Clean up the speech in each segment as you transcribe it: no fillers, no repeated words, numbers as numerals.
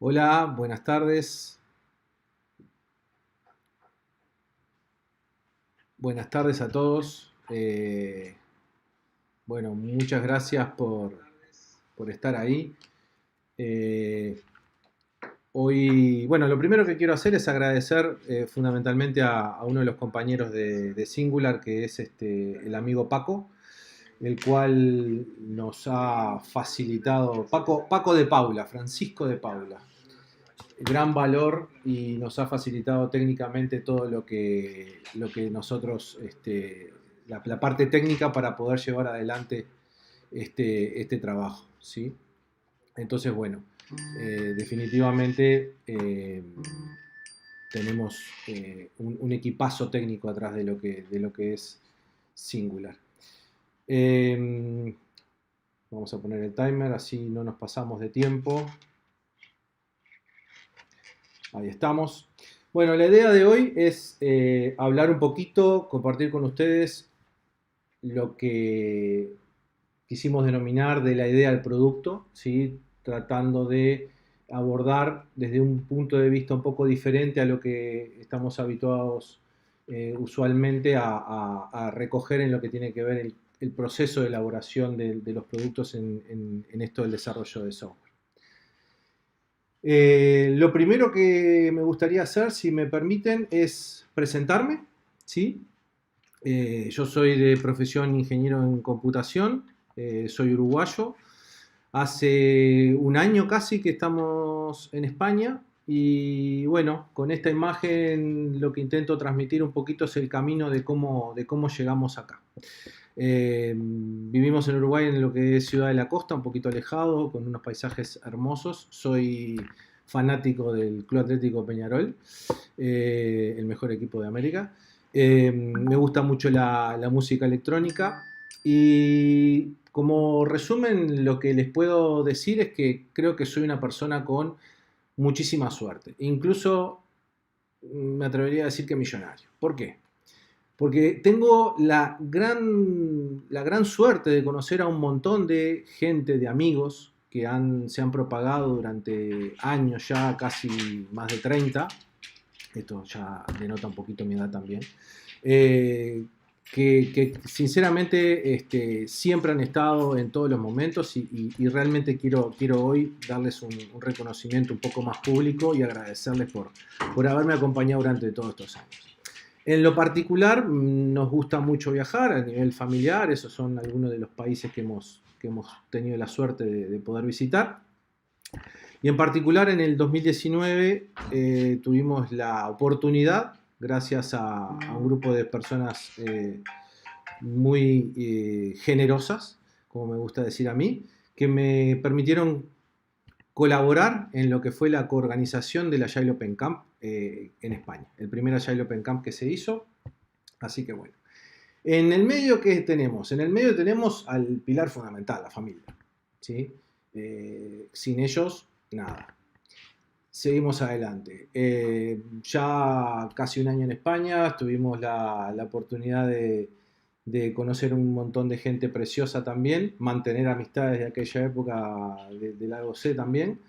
Hola, buenas tardes. Buenas tardes a todos. Bueno, muchas gracias por estar ahí. Eh, Hoy, bueno, lo primero que quiero hacer es agradecer fundamentalmente a uno de los compañeros de Singular, que es el amigo Paco, el cual nos ha facilitado, Paco de Paula, Francisco de Paula, gran valor y nos ha facilitado técnicamente todo lo que nosotros, la parte técnica para poder llevar adelante este trabajo, ¿sí? Entonces, bueno, definitivamente tenemos un equipazo técnico atrás de lo que es Singular. Eh, Vamos a poner el timer, así no nos pasamos de tiempo. Ahí estamos. Bueno, la idea de hoy es hablar un poquito, compartir con ustedes lo que quisimos denominar de la idea del producto, ¿sí? Tratando de abordar desde un punto de vista un poco diferente a lo que estamos habituados usualmente a recoger en lo que tiene que ver el proceso de elaboración de los productos en esto del desarrollo de software. Lo primero que me gustaría hacer, si me permiten, es presentarme, ¿sí? Yo soy de profesión ingeniero en computación, soy uruguayo. Hace un año casi que estamos en España y bueno, con esta imagen lo que intento transmitir un poquito es el camino de cómo llegamos acá. Vivimos en Uruguay en lo que es Ciudad de la Costa, un poquito alejado, con unos paisajes hermosos. Soy fanático del Club Atlético Peñarol, el mejor equipo de América. Me gusta mucho la música electrónica y como resumen lo que les puedo decir es que creo que soy una persona con muchísima suerte. Incluso me atrevería a decir que millonario. ¿Por qué? Porque tengo la gran suerte de conocer a un montón de gente, de amigos, que se han propagado durante años ya, casi más de 30. Esto ya denota un poquito mi edad también. eh, que sinceramente siempre han estado en todos los momentos y realmente quiero hoy darles un reconocimiento un poco más público y agradecerles por haberme acompañado durante todos estos años. En lo particular, nos gusta mucho viajar a nivel familiar, esos son algunos de los países que hemos tenido la suerte de poder visitar. Y en particular en el 2019 tuvimos la oportunidad, gracias a un grupo de personas muy generosas, como me gusta decir a mí, que me permitieron colaborar en lo que fue la coorganización del Agile Open Camp en España, el primer Agile Open Camp que se hizo. Así que bueno, en el medio, ¿qué tenemos? En el medio tenemos al pilar fundamental, la familia, ¿sí? Sin ellos, nada. Seguimos adelante. Ya casi un año en España, tuvimos la oportunidad de conocer un montón de gente preciosa también, mantener amistades de aquella época de largo C también.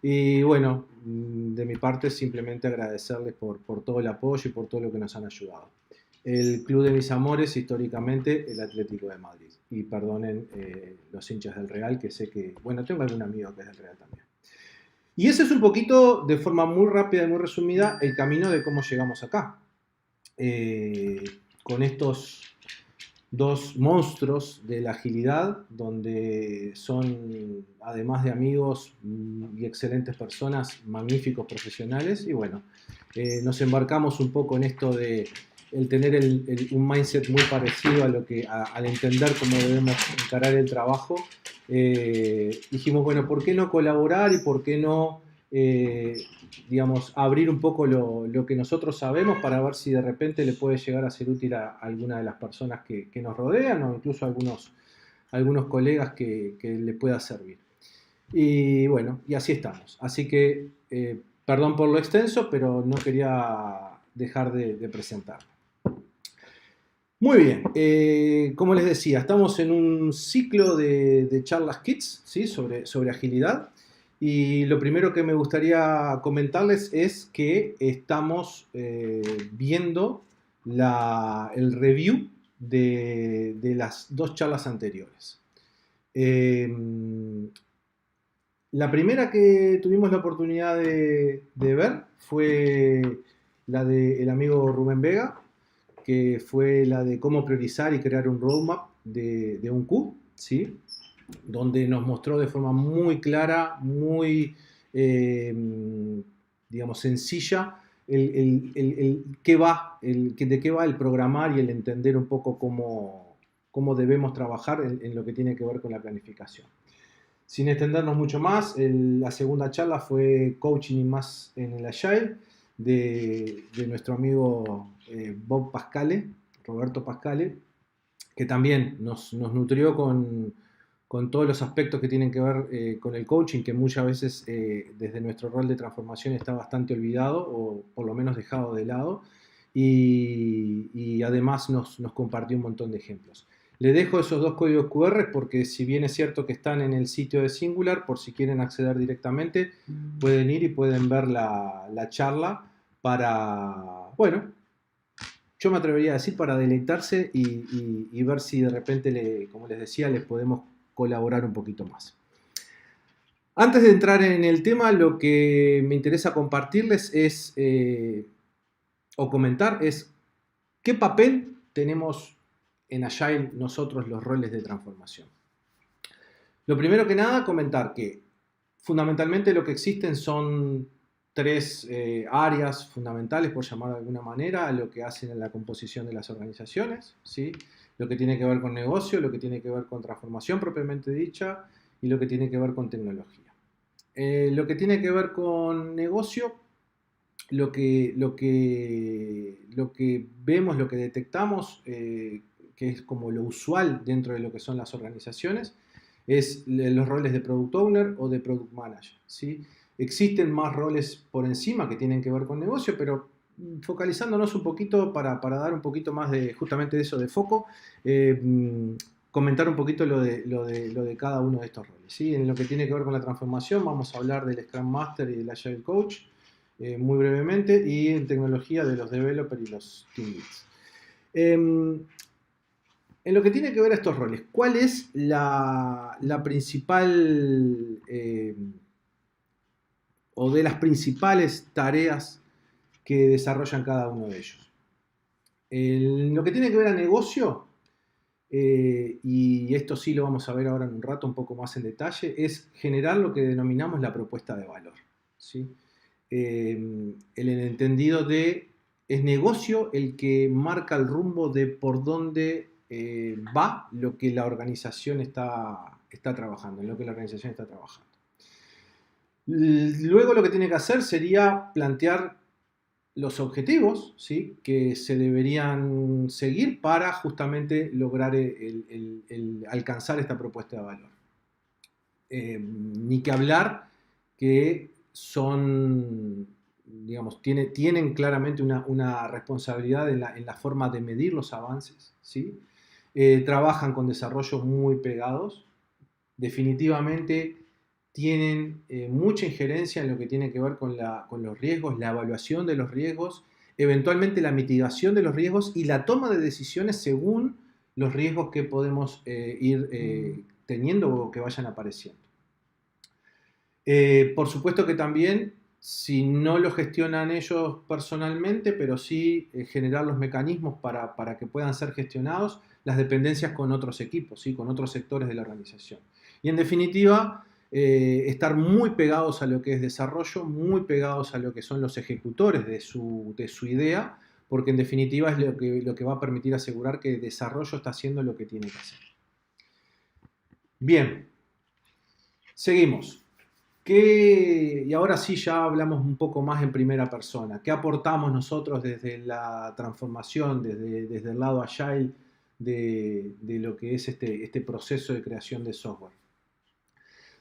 Y bueno, de mi parte simplemente agradecerles por todo el apoyo y por todo lo que nos han ayudado. El club de mis amores, históricamente, el Atlético de Madrid. Y perdonen los hinchas del Real, que sé que, bueno, tengo algún amigo que es del Real también. Y ese es un poquito, de forma muy rápida y muy resumida, el camino de cómo llegamos acá. Con estos dos monstruos de la agilidad, donde son, además de amigos y excelentes personas, magníficos profesionales. Y bueno, nos embarcamos un poco en esto de el tener un mindset muy parecido a al entender cómo debemos encarar el trabajo. Dijimos, bueno, ¿por qué no colaborar y por qué no, digamos, abrir un poco lo que nosotros sabemos para ver si de repente le puede llegar a ser útil a alguna de las personas que nos rodean o incluso a algunos colegas que le pueda servir? Y bueno, y así estamos. Así que, perdón por lo extenso, pero no quería dejar de presentar. Muy bien, como les decía, estamos en un ciclo de charlas Kids, ¿sí? sobre agilidad. Y lo primero que me gustaría comentarles es que estamos viendo el review de las dos charlas anteriores. Eh, la primera que tuvimos la oportunidad de ver fue la del amigo Rubén Vega, que fue la de cómo priorizar y crear un roadmap de un Q, ¿sí? Donde nos mostró de forma muy clara, muy, eh, digamos, sencilla, de qué va el programar y el entender un poco cómo debemos trabajar en lo que tiene que ver con la planificación. Sin extendernos mucho más, la segunda charla fue Coaching y más en el Agile de nuestro amigo Bob Pascale, Roberto Pascale, que también nos nutrió con todos los aspectos que tienen que ver con el coaching, que muchas veces desde nuestro rol de transformación está bastante olvidado o por lo menos dejado de lado. Y además nos compartió un montón de ejemplos. Le dejo esos dos códigos QR porque si bien es cierto que están en el sitio de Singular, por si quieren acceder directamente, pueden ir y pueden ver la charla para, bueno, yo me atrevería a decir para deleitarse y ver si de repente, como les decía, les podemos colaborar un poquito más. Antes de entrar en el tema, lo que me interesa compartirles es, o comentar, es qué papel tenemos en Agile nosotros los roles de transformación. Lo primero que nada, comentar que fundamentalmente lo que existen son tres áreas fundamentales, por llamar de alguna manera, a lo que hacen en la composición de las organizaciones, ¿sí? Lo que tiene que ver con negocio, lo que tiene que ver con transformación propiamente dicha y lo que tiene que ver con tecnología. Lo que tiene que ver con negocio, lo que vemos, lo que detectamos, que es como lo usual dentro de lo que son las organizaciones, es los roles de Product Owner o de Product Manager, ¿sí? Existen más roles por encima que tienen que ver con negocio, pero focalizándonos un poquito para dar un poquito más de justamente de eso de foco, comentar un poquito lo de cada uno de estos roles, ¿sí? En lo que tiene que ver con la transformación vamos a hablar del Scrum Master y del Agile Coach, muy brevemente, y en tecnología de los developers y los team leads. En lo que tiene que ver a estos roles, ¿cuál es la principal o de las principales tareas que desarrollan cada uno de ellos? En lo que tiene que ver a negocio, y esto sí lo vamos a ver ahora en un rato un poco más en detalle, es generar lo que denominamos la propuesta de valor, ¿sí? El entendido de es negocio el que marca el rumbo de por dónde va lo que la organización está trabajando, en lo que la organización está trabajando. Luego lo que tiene que hacer sería plantear los objetivos, ¿sí?, que se deberían seguir para justamente lograr el alcanzar esta propuesta de valor. Ni que hablar que son, digamos, tienen claramente una responsabilidad en la forma de medir los avances, ¿sí? Trabajan con desarrollos muy pegados, definitivamente tienen mucha injerencia en lo que tiene que ver con los riesgos, la evaluación de los riesgos, eventualmente la mitigación de los riesgos y la toma de decisiones según los riesgos que podemos ir teniendo o que vayan apareciendo. Por supuesto que también, si no lo gestionan ellos personalmente, pero sí generar los mecanismos para que puedan ser gestionados, las dependencias con otros equipos, ¿sí?, con otros sectores de la organización. Y en definitiva, estar muy pegados a lo que es desarrollo, muy pegados a lo que son los ejecutores de su idea, porque en definitiva es lo que va a permitir asegurar que el desarrollo está haciendo lo que tiene que hacer. Bien, seguimos. Y ahora sí ya hablamos un poco más en primera persona. ¿Qué aportamos nosotros desde la transformación, desde el lado Agile de lo que es este proceso de creación de software?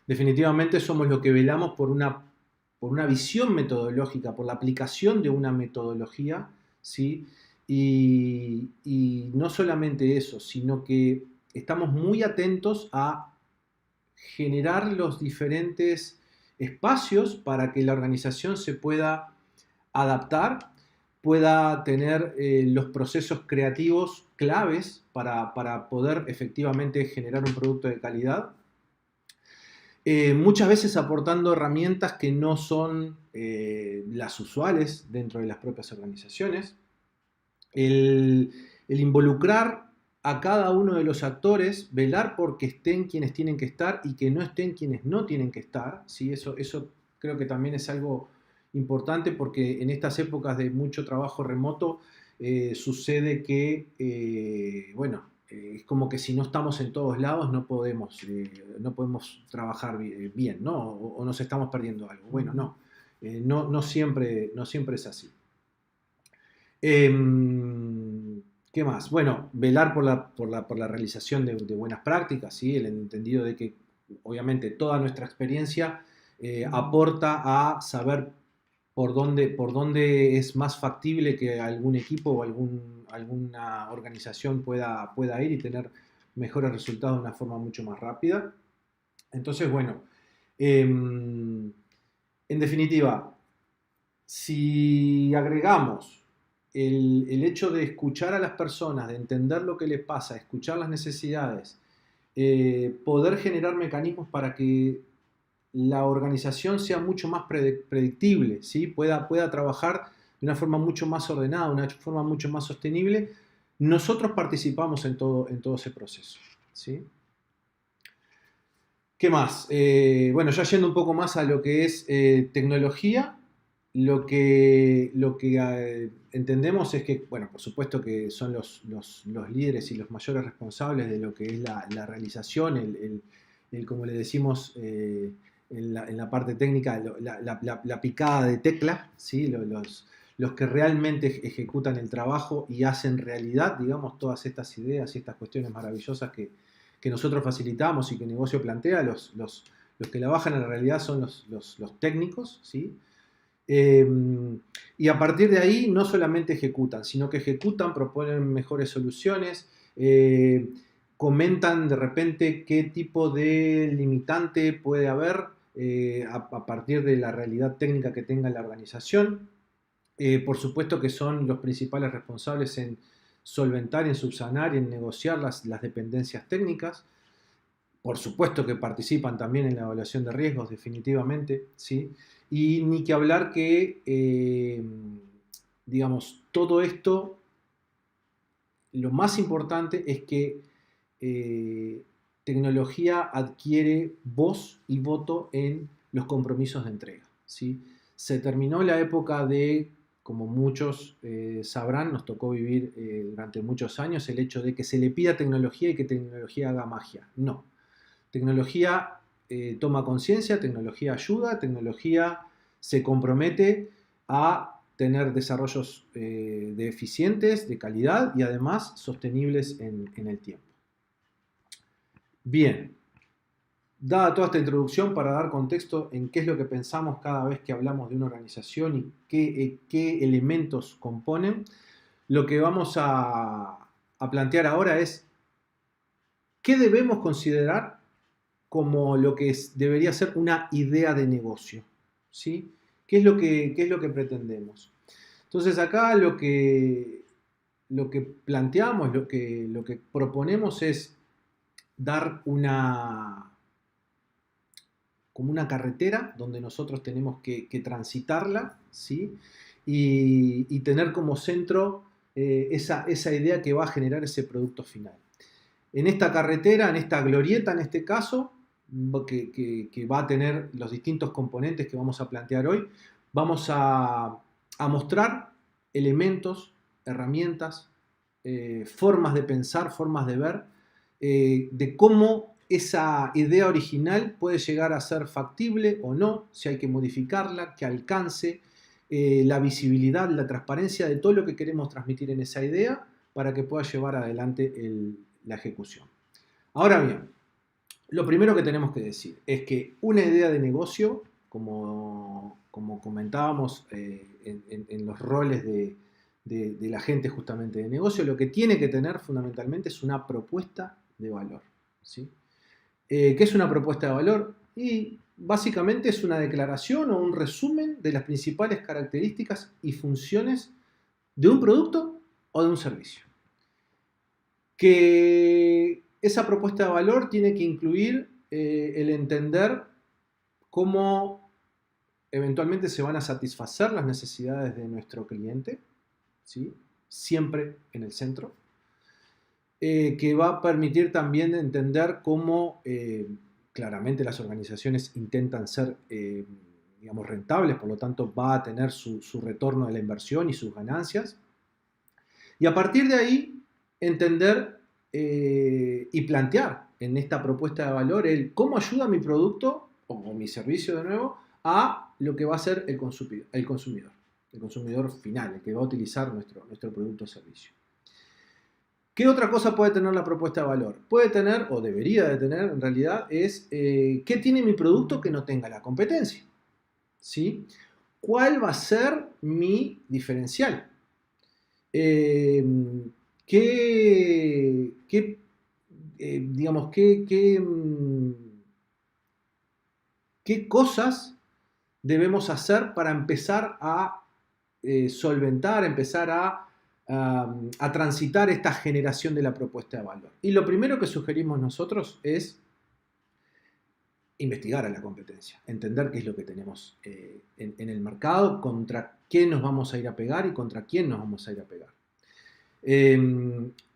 Definitivamente somos los que velamos por una visión metodológica, por la aplicación de una metodología, ¿sí? Y no solamente eso, sino que estamos muy atentos a generar los diferentes espacios para que la organización se pueda adaptar, pueda tener los procesos creativos claves para poder efectivamente generar un producto de calidad. Muchas veces aportando herramientas que no son las usuales dentro de las propias organizaciones. El involucrar a cada uno de los actores, velar por que estén quienes tienen que estar y que no estén quienes no tienen que estar. ¿Sí? Eso creo que también es algo importante, porque en estas épocas de mucho trabajo remoto sucede que, bueno, es como que si no estamos en todos lados no podemos trabajar bien, ¿no? O nos estamos perdiendo algo. Bueno, no, no siempre es así. ¿Qué más? Bueno, velar por la realización de buenas prácticas, ¿sí? El entendido de que obviamente toda nuestra experiencia aporta a saber por dónde es más factible que algún equipo o alguna organización pueda ir y tener mejores resultados de una forma mucho más rápida. Entonces, bueno, en definitiva, si agregamos el hecho de escuchar a las personas, de entender lo que les pasa, escuchar las necesidades, poder generar mecanismos para que la organización sea mucho más predictible, ¿sí? pueda trabajar de una forma mucho más ordenada, una forma mucho más sostenible, nosotros participamos en todo ese proceso, ¿sí? ¿Qué más? Bueno, ya yendo un poco más a lo que es tecnología, lo que entendemos es que, bueno, por supuesto que son los líderes y los mayores responsables de lo que es la realización, como le decimos en la parte técnica, la picada de tecla, ¿sí? Los que realmente ejecutan el trabajo y hacen realidad, digamos, todas estas ideas y estas cuestiones maravillosas que nosotros facilitamos y que el negocio plantea. Los que la bajan en la realidad son los técnicos, ¿sí? Y a partir de ahí no solamente ejecutan, sino que ejecutan, proponen mejores soluciones, comentan de repente qué tipo de limitante puede haber a partir de la realidad técnica que tenga la organización. Por supuesto que son los principales responsables en solventar, en subsanar y en negociar las dependencias técnicas. Por supuesto que participan también en la evaluación de riesgos, definitivamente, ¿sí? Y ni que hablar que, digamos, todo esto, lo más importante es que tecnología adquiere voz y voto en los compromisos de entrega, ¿sí? Se terminó la época de, como muchos sabrán, nos tocó vivir durante muchos años el hecho de que se le pida tecnología y que tecnología haga magia. No. Tecnología toma conciencia, tecnología ayuda, tecnología se compromete a tener desarrollos de eficientes, de calidad y además sostenibles en el tiempo. Bien, dada toda esta introducción para dar contexto en qué es lo que pensamos cada vez que hablamos de una organización y qué elementos componen, lo que vamos a plantear ahora es qué debemos considerar como lo que debería ser una idea de negocio, ¿sí? ¿Qué es lo que pretendemos? Entonces acá lo que planteamos, lo que proponemos es dar como una carretera donde nosotros tenemos que transitarla, ¿sí? Y tener como centro esa idea que va a generar ese producto final. En esta carretera, en esta glorieta en este caso, que va a tener los distintos componentes que vamos a plantear hoy, vamos a mostrar elementos, herramientas, formas de pensar, formas de ver, de cómo esa idea original puede llegar a ser factible o no, si hay que modificarla, que alcance la visibilidad, la transparencia de todo lo que queremos transmitir en esa idea para que pueda llevar adelante la ejecución. Ahora bien, lo primero que tenemos que decir es que una idea de negocio, como comentábamos en los roles de la gente justamente de negocio, lo que tiene que tener fundamentalmente es una propuesta de valor, ¿sí? ¿Qué es una propuesta de valor? Y básicamente es una declaración o un resumen de las principales características y funciones de un producto o de un servicio. Que esa propuesta de valor tiene que incluir el entender cómo eventualmente se van a satisfacer las necesidades de nuestro cliente, ¿sí? Siempre en el centro, que va a permitir también entender cómo claramente las organizaciones intentan ser digamos, rentables, por lo tanto va a tener su retorno de la inversión y sus ganancias. Y a partir de ahí, entender y plantear en esta propuesta de valor el cómo ayuda mi producto o mi servicio de nuevo a lo que va a ser el consumidor final, el que va a utilizar nuestro producto o servicio. ¿Qué otra cosa puede tener la propuesta de valor? Puede tener, o debería de tener en realidad, es ¿qué tiene mi producto que no tenga la competencia? ¿Sí? ¿Cuál va a ser mi diferencial? ¿Qué, digamos, qué cosas debemos hacer para empezar a solventar, empezar a transitar esta generación de la propuesta de valor? Y lo primero que sugerimos nosotros es investigar a la competencia, entender qué es lo que tenemos en el mercado, contra qué nos vamos a ir a pegar y contra quién nos vamos a ir a pegar.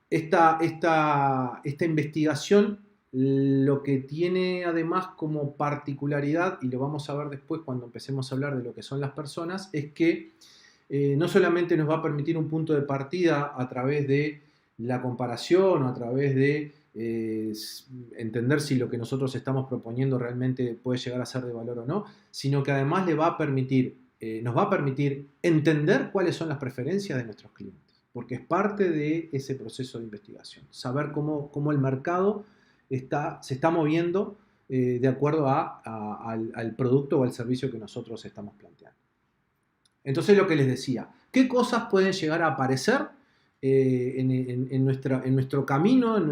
Esta investigación lo que tiene además como particularidad, y lo vamos a ver después cuando empecemos a hablar de lo que son las personas, es que no solamente nos va a permitir un punto de partida a través de la comparación o a través de entender si lo que nosotros estamos proponiendo realmente puede llegar a ser de valor o no, sino que además nos va a permitir entender cuáles son las preferencias de nuestros clientes, porque es parte de ese proceso de investigación, saber cómo el mercado se está moviendo de acuerdo al producto o al servicio que nosotros estamos planteando. Entonces, lo que les decía, ¿qué cosas pueden llegar a aparecer en nuestro camino, en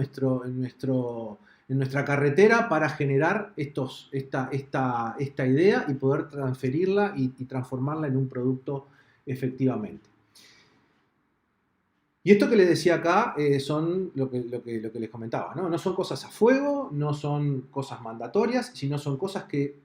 nuestra carretera para generar esta idea y poder transferirla y transformarla en un producto efectivamente? Y esto que les decía acá son lo que les comentaba, ¿no? No son cosas a fuego, no son cosas mandatorias, sino son cosas que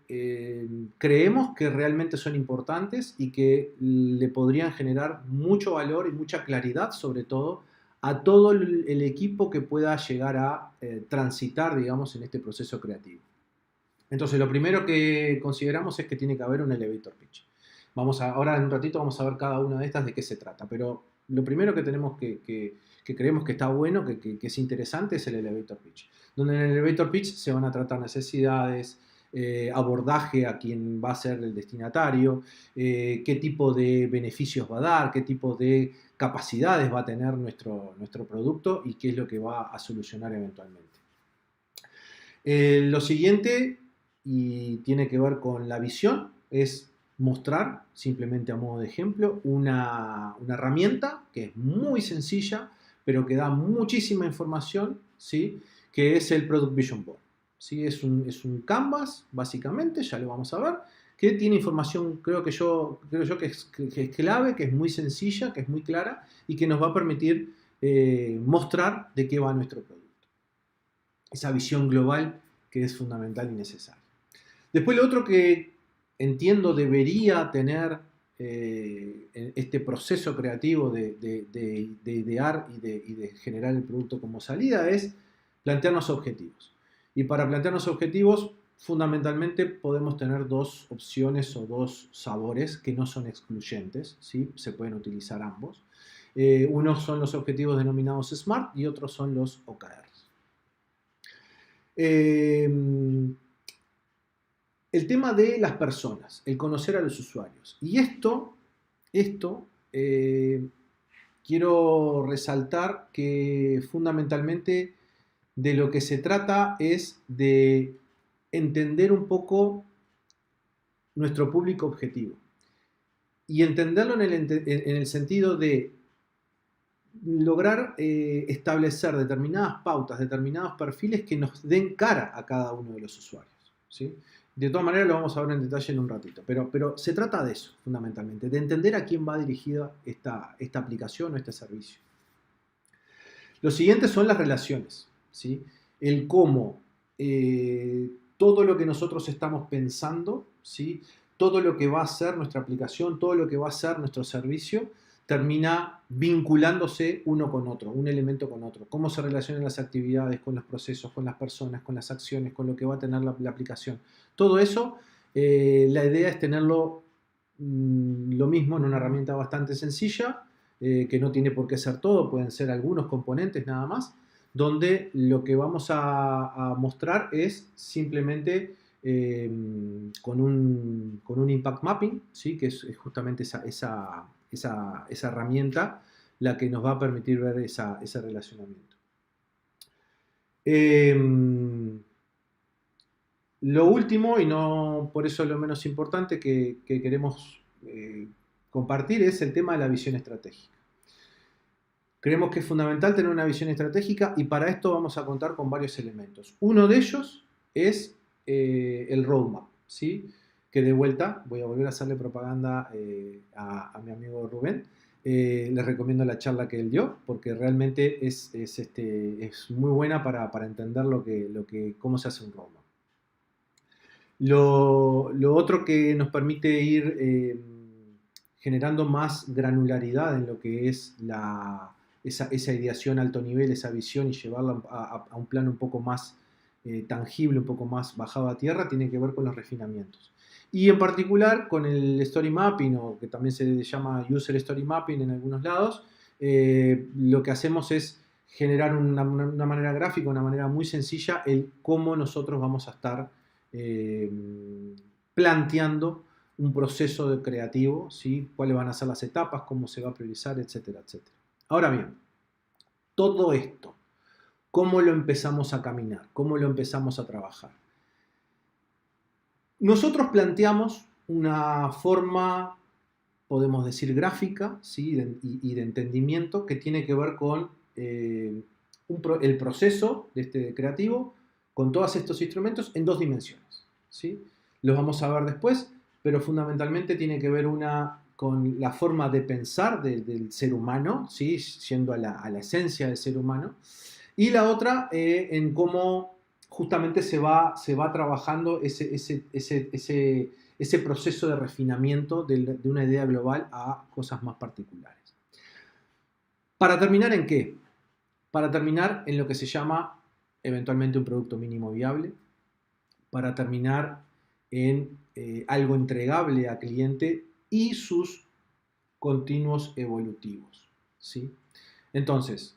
creemos que realmente son importantes y que le podrían generar mucho valor y mucha claridad, sobre todo, a todo el equipo que pueda llegar a transitar, digamos, en este proceso creativo. Entonces, lo primero que consideramos es que tiene que haber un elevator pitch. Ahora en un ratito vamos a ver cada una de estas de qué se trata, pero lo primero que tenemos que creemos que está bueno, que es interesante, es el elevator pitch. Donde en el elevator pitch se van a tratar necesidades, abordaje a quien va a ser el destinatario, qué tipo de beneficios va a dar, qué tipo de capacidades va a tener nuestro producto y qué es lo que va a solucionar eventualmente. Lo siguiente, y tiene que ver con la visión, es mostrar, simplemente a modo de ejemplo, una herramienta que es muy sencilla, pero que da muchísima información, ¿sí? Que es el Product Vision Board. ¿Sí? Es un canvas, básicamente, ya lo vamos a ver, que tiene información, creo yo que es clave, que es muy sencilla, que es muy clara y que nos va a permitir mostrar de qué va nuestro producto. Esa visión global que es fundamental y necesaria. Después, lo otro que entiendo debería tener este proceso creativo de idear y de generar el producto como salida es plantearnos objetivos. Y para plantearnos objetivos, fundamentalmente podemos tener dos opciones o dos sabores que no son excluyentes, ¿sí? Se pueden utilizar ambos. Unos son los objetivos denominados SMART y otros son los OKRs. El tema de las personas, el conocer a los usuarios. Y esto quiero resaltar que fundamentalmente de lo que se trata es de entender un poco nuestro público objetivo. Y entenderlo en el sentido de lograr establecer determinadas pautas, determinados perfiles que nos den cara a cada uno de los usuarios, ¿sí? De todas maneras lo vamos a ver en detalle en un ratito, pero se trata de eso, fundamentalmente, de entender a quién va dirigida esta aplicación o este servicio. Lo siguiente son las relaciones, ¿sí? El cómo todo lo que nosotros estamos pensando, ¿sí? Todo lo que va a ser nuestra aplicación, todo lo que va a ser nuestro servicio, termina vinculándose uno con otro, un elemento con otro. Cómo se relacionan las actividades con los procesos, con las personas, con las acciones, con lo que va a tener la aplicación. Todo eso, la idea es tenerlo lo mismo en una herramienta bastante sencilla, que no tiene por qué ser todo, pueden ser algunos componentes nada más, donde lo que vamos a mostrar es simplemente con un impact mapping, ¿sí? Que es justamente esa herramienta la que nos va a permitir ver ese relacionamiento. Lo último, y no por eso lo menos importante que queremos compartir, es el tema de la visión estratégica. Creemos que es fundamental tener una visión estratégica y para esto vamos a contar con varios elementos. Uno de ellos es el roadmap, ¿sí? Que de vuelta, voy a volver a hacerle propaganda a mi amigo Rubén. Les recomiendo la charla que él dio porque realmente es muy buena para entender cómo se hace un roadmap. Lo otro que nos permite ir generando más granularidad en lo que es esa ideación a alto nivel, esa visión y llevarla a un plano un poco más tangible, un poco más bajado a tierra, tiene que ver con los refinamientos. Y en particular con el story mapping, o que también se llama user story mapping en algunos lados, lo que hacemos es generar una manera gráfica, una manera muy sencilla, el cómo nosotros vamos a estar planteando un proceso creativo, ¿sí? Cuáles van a ser las etapas, cómo se va a priorizar, etcétera, etcétera. Ahora bien, todo esto, ¿cómo lo empezamos a caminar? ¿Cómo lo empezamos a trabajar? Nosotros planteamos una forma, podemos decir, gráfica, ¿sí? y de entendimiento que tiene que ver con el proceso de este creativo con todos estos instrumentos en dos dimensiones, ¿sí? Los vamos a ver después, pero fundamentalmente tiene que ver una con la forma de pensar del ser humano, ¿sí? Yendo a la esencia del ser humano, y la otra en cómo justamente se va trabajando ese proceso de refinamiento de una idea global a cosas más particulares. ¿Para terminar en qué? Para terminar en lo que se llama eventualmente un producto mínimo viable, para terminar en algo entregable a cliente y sus continuos evolutivos, ¿sí? Entonces,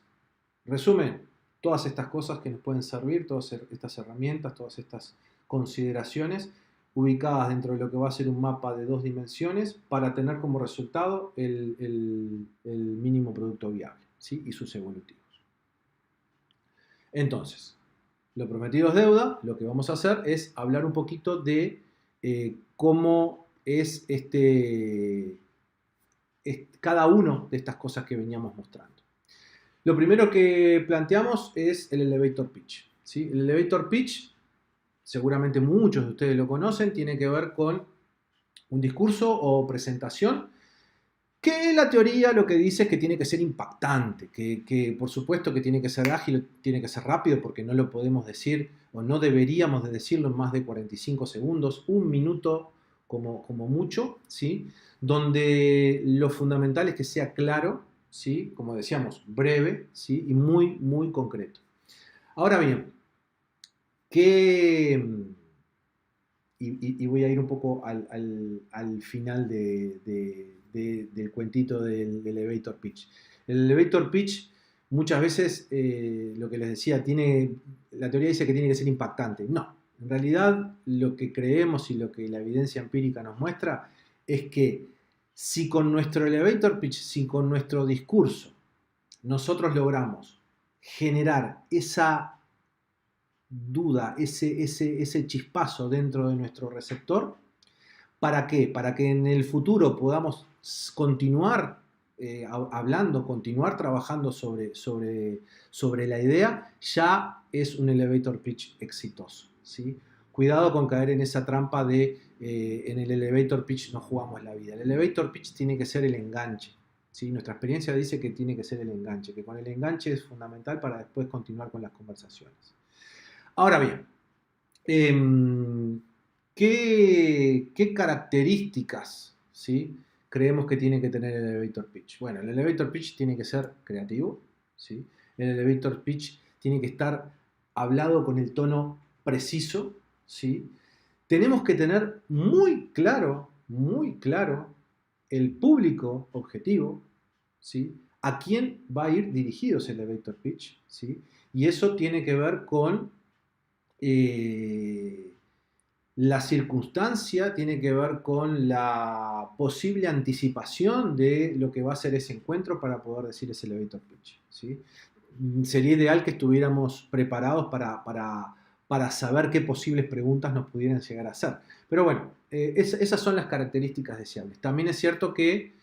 resumen, todas estas cosas que nos pueden servir, todas estas herramientas, todas estas consideraciones ubicadas dentro de lo que va a ser un mapa de dos dimensiones para tener como resultado el mínimo producto viable, ¿sí? Y sus evolutivos. Entonces, lo prometido es deuda. Lo que vamos a hacer es hablar un poquito de cómo es cada una de estas cosas que veníamos mostrando. Lo primero que planteamos es el elevator pitch, ¿sí? El elevator pitch, seguramente muchos de ustedes lo conocen, tiene que ver con un discurso o presentación que la teoría lo que dice es que tiene que ser impactante, que por supuesto que tiene que ser ágil, tiene que ser rápido, porque no lo podemos decir o no deberíamos de decirlo en más de 45 segundos, un minuto como mucho, ¿sí? Donde lo fundamental es que sea claro, ¿sí? Como decíamos, breve, ¿sí? Y muy, muy concreto. Ahora bien, y voy a ir un poco al final del cuentito del elevator pitch. El elevator pitch muchas veces, lo que les decía, la teoría dice que tiene que ser impactante. No, en realidad lo que creemos y lo que la evidencia empírica nos muestra es que si con nuestro elevator pitch, si con nuestro discurso nosotros logramos generar esa duda, ese chispazo dentro de nuestro receptor. ¿Para qué? Para que en el futuro podamos continuar hablando, continuar trabajando sobre la idea, ya es un elevator pitch exitoso, ¿sí? cuidado con caer en esa trampa de en el elevator pitch no jugamos la vida. El elevator pitch tiene que ser el enganche. ¿Sí? Nuestra experiencia dice que tiene que ser el enganche, que con el enganche es fundamental para después continuar con las conversaciones. Ahora bien, ¿qué características, ¿sí?, creemos que tiene que tener el elevator pitch? Bueno, el elevator pitch tiene que ser creativo, ¿sí? El elevator pitch tiene que estar hablado con el tono preciso, ¿sí? Tenemos que tener muy claro el público objetivo, ¿sí? A quién va a ir dirigido ese elevator pitch, ¿sí? Y eso tiene que ver con la circunstancia, tiene que ver con la posible anticipación de lo que va a ser ese encuentro para poder decir ese elevator pitch, ¿sí? Sería ideal que estuviéramos preparados para saber qué posibles preguntas nos pudieran llegar a hacer. Pero bueno, esas son las características deseables. También es cierto que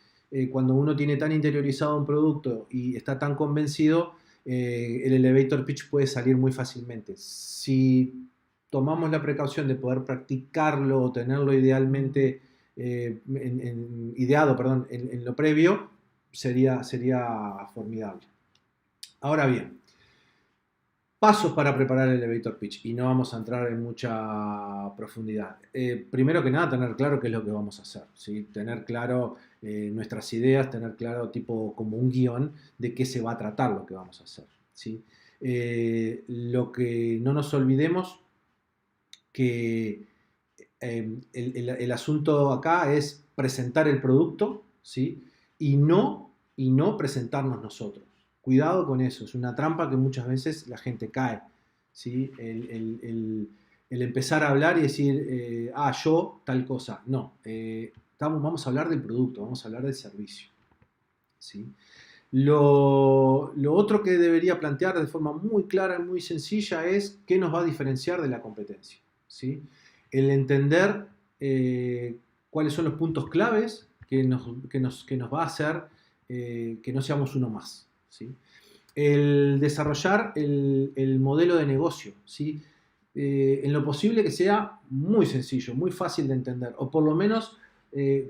cuando uno tiene tan interiorizado un producto y está tan convencido, el elevator pitch puede salir muy fácilmente. Si tomamos la precaución de poder practicarlo o tenerlo idealmente ideado, perdón, en lo previo, sería formidable. Ahora bien, pasos para preparar el elevator pitch, y no vamos a entrar en mucha profundidad. Primero que nada, tener claro qué es lo que vamos a hacer, ¿sí? Tener claro nuestras ideas, tener claro tipo como un guión de qué se va a tratar lo que vamos a hacer, ¿sí? Lo que no nos olvidemos que el asunto acá es presentar el producto, ¿sí? Y no presentarnos nosotros. Cuidado con eso, es una trampa que muchas veces la gente cae, ¿sí? El empezar a hablar y decir, yo tal cosa. No, vamos a hablar del producto, vamos a hablar del servicio, ¿sí? Lo otro que debería plantear de forma muy clara y muy sencilla es qué nos va a diferenciar de la competencia, ¿sí? El entender cuáles son los puntos claves que nos va a hacer que no seamos uno más, ¿sí? El desarrollar el modelo de negocio, ¿sí? En lo posible que sea muy sencillo, muy fácil de entender, o por lo menos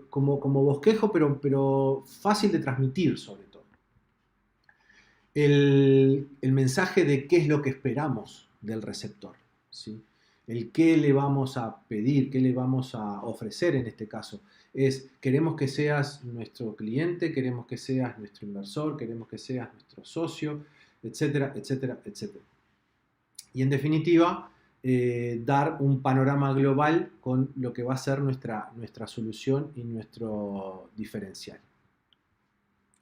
como bosquejo, pero fácil de transmitir sobre todo. El mensaje de qué es lo que esperamos del receptor, ¿sí? El qué le vamos a pedir, qué le vamos a ofrecer en este caso. Queremos que seas nuestro cliente, queremos que seas nuestro inversor, queremos que seas nuestro socio, etcétera, etcétera, etcétera. Y en definitiva, dar un panorama global con lo que va a ser nuestra solución y nuestro diferencial.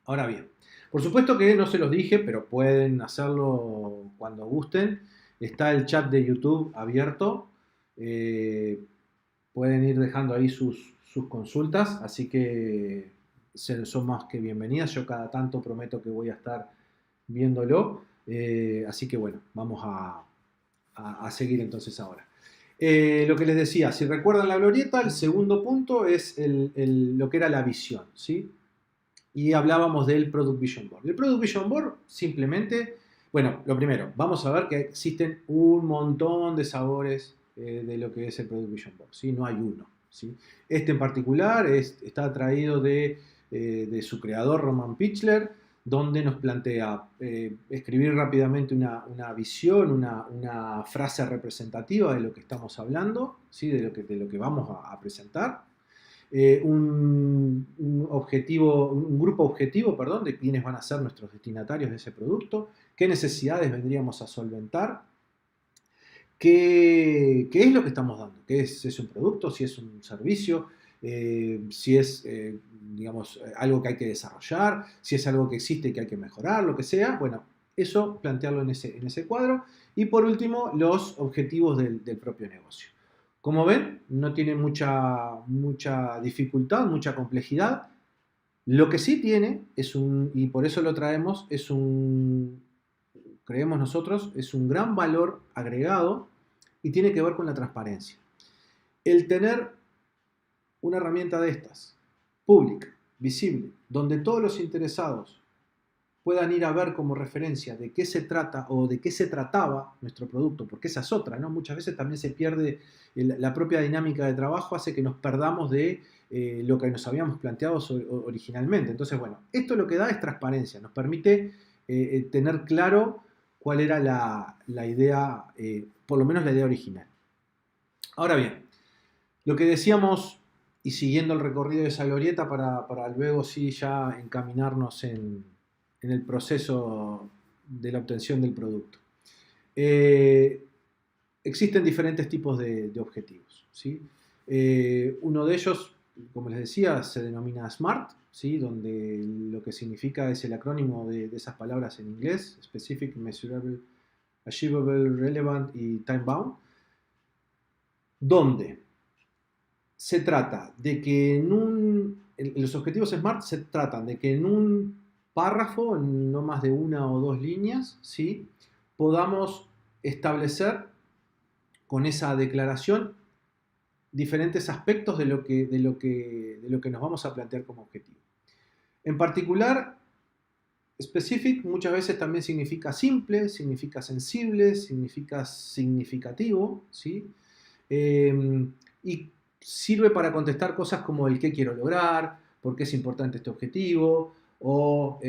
Ahora bien, por supuesto que no se los dije, pero pueden hacerlo cuando gusten. Está el chat de YouTube abierto. Pueden ir dejando ahí sus consultas, así que son más que bienvenidas. Yo cada tanto prometo que voy a estar viéndolo. Así que bueno, vamos a seguir entonces ahora. Lo que les decía, si recuerdan la glorieta, el segundo punto es lo que era la visión, ¿sí? Y hablábamos del Product Vision Board. El Product Vision Board simplemente, bueno, lo primero, vamos a ver que existen un montón de sabores de lo que es el Product Vision Board, ¿sí? No hay uno, ¿sí? Este en particular está traído de su creador, Roman Pichler, donde nos plantea escribir rápidamente una visión, una frase representativa de lo que estamos hablando, ¿sí? de lo que vamos a presentar. Un grupo objetivo, perdón, de quiénes van a ser nuestros destinatarios de ese producto, qué necesidades vendríamos a solventar, qué es lo que estamos dando, es un producto, si es un servicio, si es, digamos, algo que hay que desarrollar, si es algo que existe y que hay que mejorar, lo que sea. Bueno, eso plantearlo en ese cuadro. Y por último, los objetivos del propio negocio. Como ven, no tiene mucha dificultad, mucha complejidad. Lo que sí tiene y por eso lo traemos, creemos nosotros, es un gran valor agregado y tiene que ver con la transparencia. El tener una herramienta de estas, pública, visible, donde todos los interesados puedan ir a ver como referencia de qué se trata o de qué se trataba nuestro producto, porque esa es otra, ¿no? Muchas veces también se pierde la propia dinámica de trabajo, hace que nos perdamos de lo que nos habíamos planteado originalmente. Entonces, bueno, esto lo que da es transparencia, nos permite tener claro cuál era la idea, por lo menos la idea original. Ahora bien, lo que decíamos, y siguiendo el recorrido de esa glorieta para luego sí ya encaminarnos en el proceso de la obtención del producto. Existen diferentes tipos de objetivos, ¿sí? Uno de ellos, como les decía, se denomina SMART, ¿sí? Donde lo que significa es el acrónimo de esas palabras en inglés: Specific, Measurable, Achievable, Relevant y Time Bound, donde se trata de que los objetivos SMART se tratan de que en un párrafo, en no más de una o dos líneas, ¿sí?, podamos establecer con esa declaración diferentes aspectos de lo que nos vamos a plantear como objetivo. En particular, specific muchas veces también significa simple, significa sensible, significa significativo, ¿sí? Y sirve para contestar cosas como el qué quiero lograr, por qué es importante este objetivo, o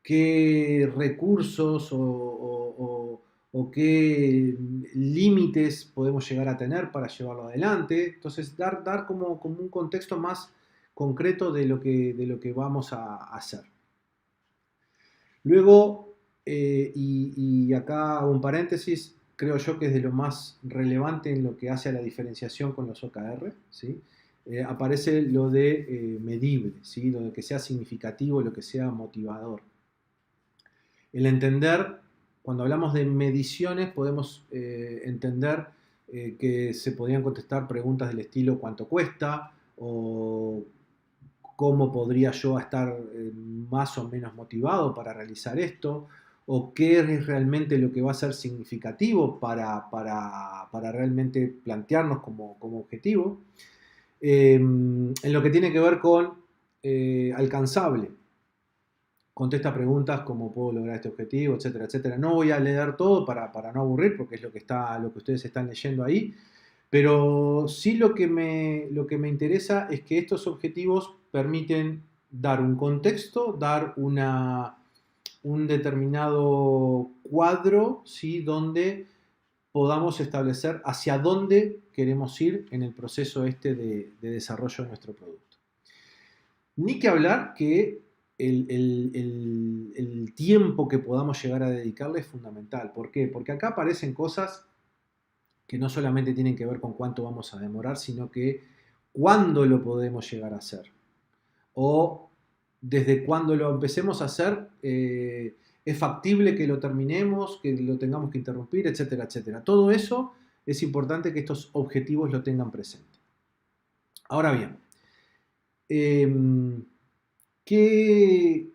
qué recursos o qué límites podemos llegar a tener para llevarlo adelante. Entonces, dar como un contexto más concreto de lo que vamos a hacer. Luego, y acá hago un paréntesis, creo yo que es de lo más relevante en lo que hace a la diferenciación con los OKR, ¿sí? Aparece lo de medible, ¿sí? Lo de que sea significativo, lo que sea motivador. El entender, cuando hablamos de mediciones, podemos entender que se podrían contestar preguntas del estilo ¿cuánto cuesta? O cómo podría yo estar más o menos motivado para realizar esto, o qué es realmente lo que va a ser significativo para realmente plantearnos como objetivo. En lo que tiene que ver con alcanzable, contesta preguntas como ¿puedo lograr este objetivo?, etcétera, etcétera. No voy a leer todo para no aburrir, porque es lo que ustedes están leyendo ahí. Pero sí lo que me interesa es que estos objetivos permiten dar un contexto, dar un determinado cuadro, ¿sí?, donde podamos establecer hacia dónde queremos ir en el proceso de desarrollo de nuestro producto. Ni que hablar que el tiempo que podamos llegar a dedicarle es fundamental. ¿Por qué? Porque acá aparecen cosas que no solamente tienen que ver con cuánto vamos a demorar, sino que cuándo lo podemos llegar a hacer. O desde cuándo lo empecemos a hacer, es factible que lo terminemos, que lo tengamos que interrumpir, etcétera, etcétera. Todo eso es importante que estos objetivos lo tengan presente. Ahora bien, ¿qué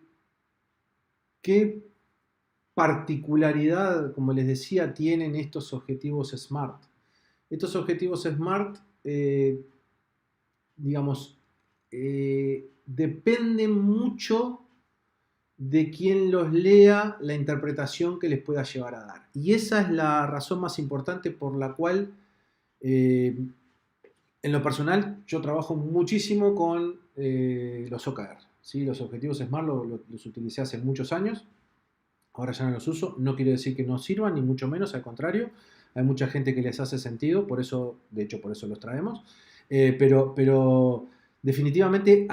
particularidad, como les decía, tienen estos objetivos SMART? Estos objetivos SMART, digamos, dependen mucho de quien los lea, la interpretación que les pueda llevar a dar. Y esa es la razón más importante por la cual, en lo personal, yo trabajo muchísimo con los OKR, ¿sí? Los objetivos SMART los utilicé hace muchos años, ahora ya no los uso. No quiere decir que no sirvan, ni mucho menos, al contrario. Hay mucha gente que les hace sentido, por eso los traemos. Pero definitivamente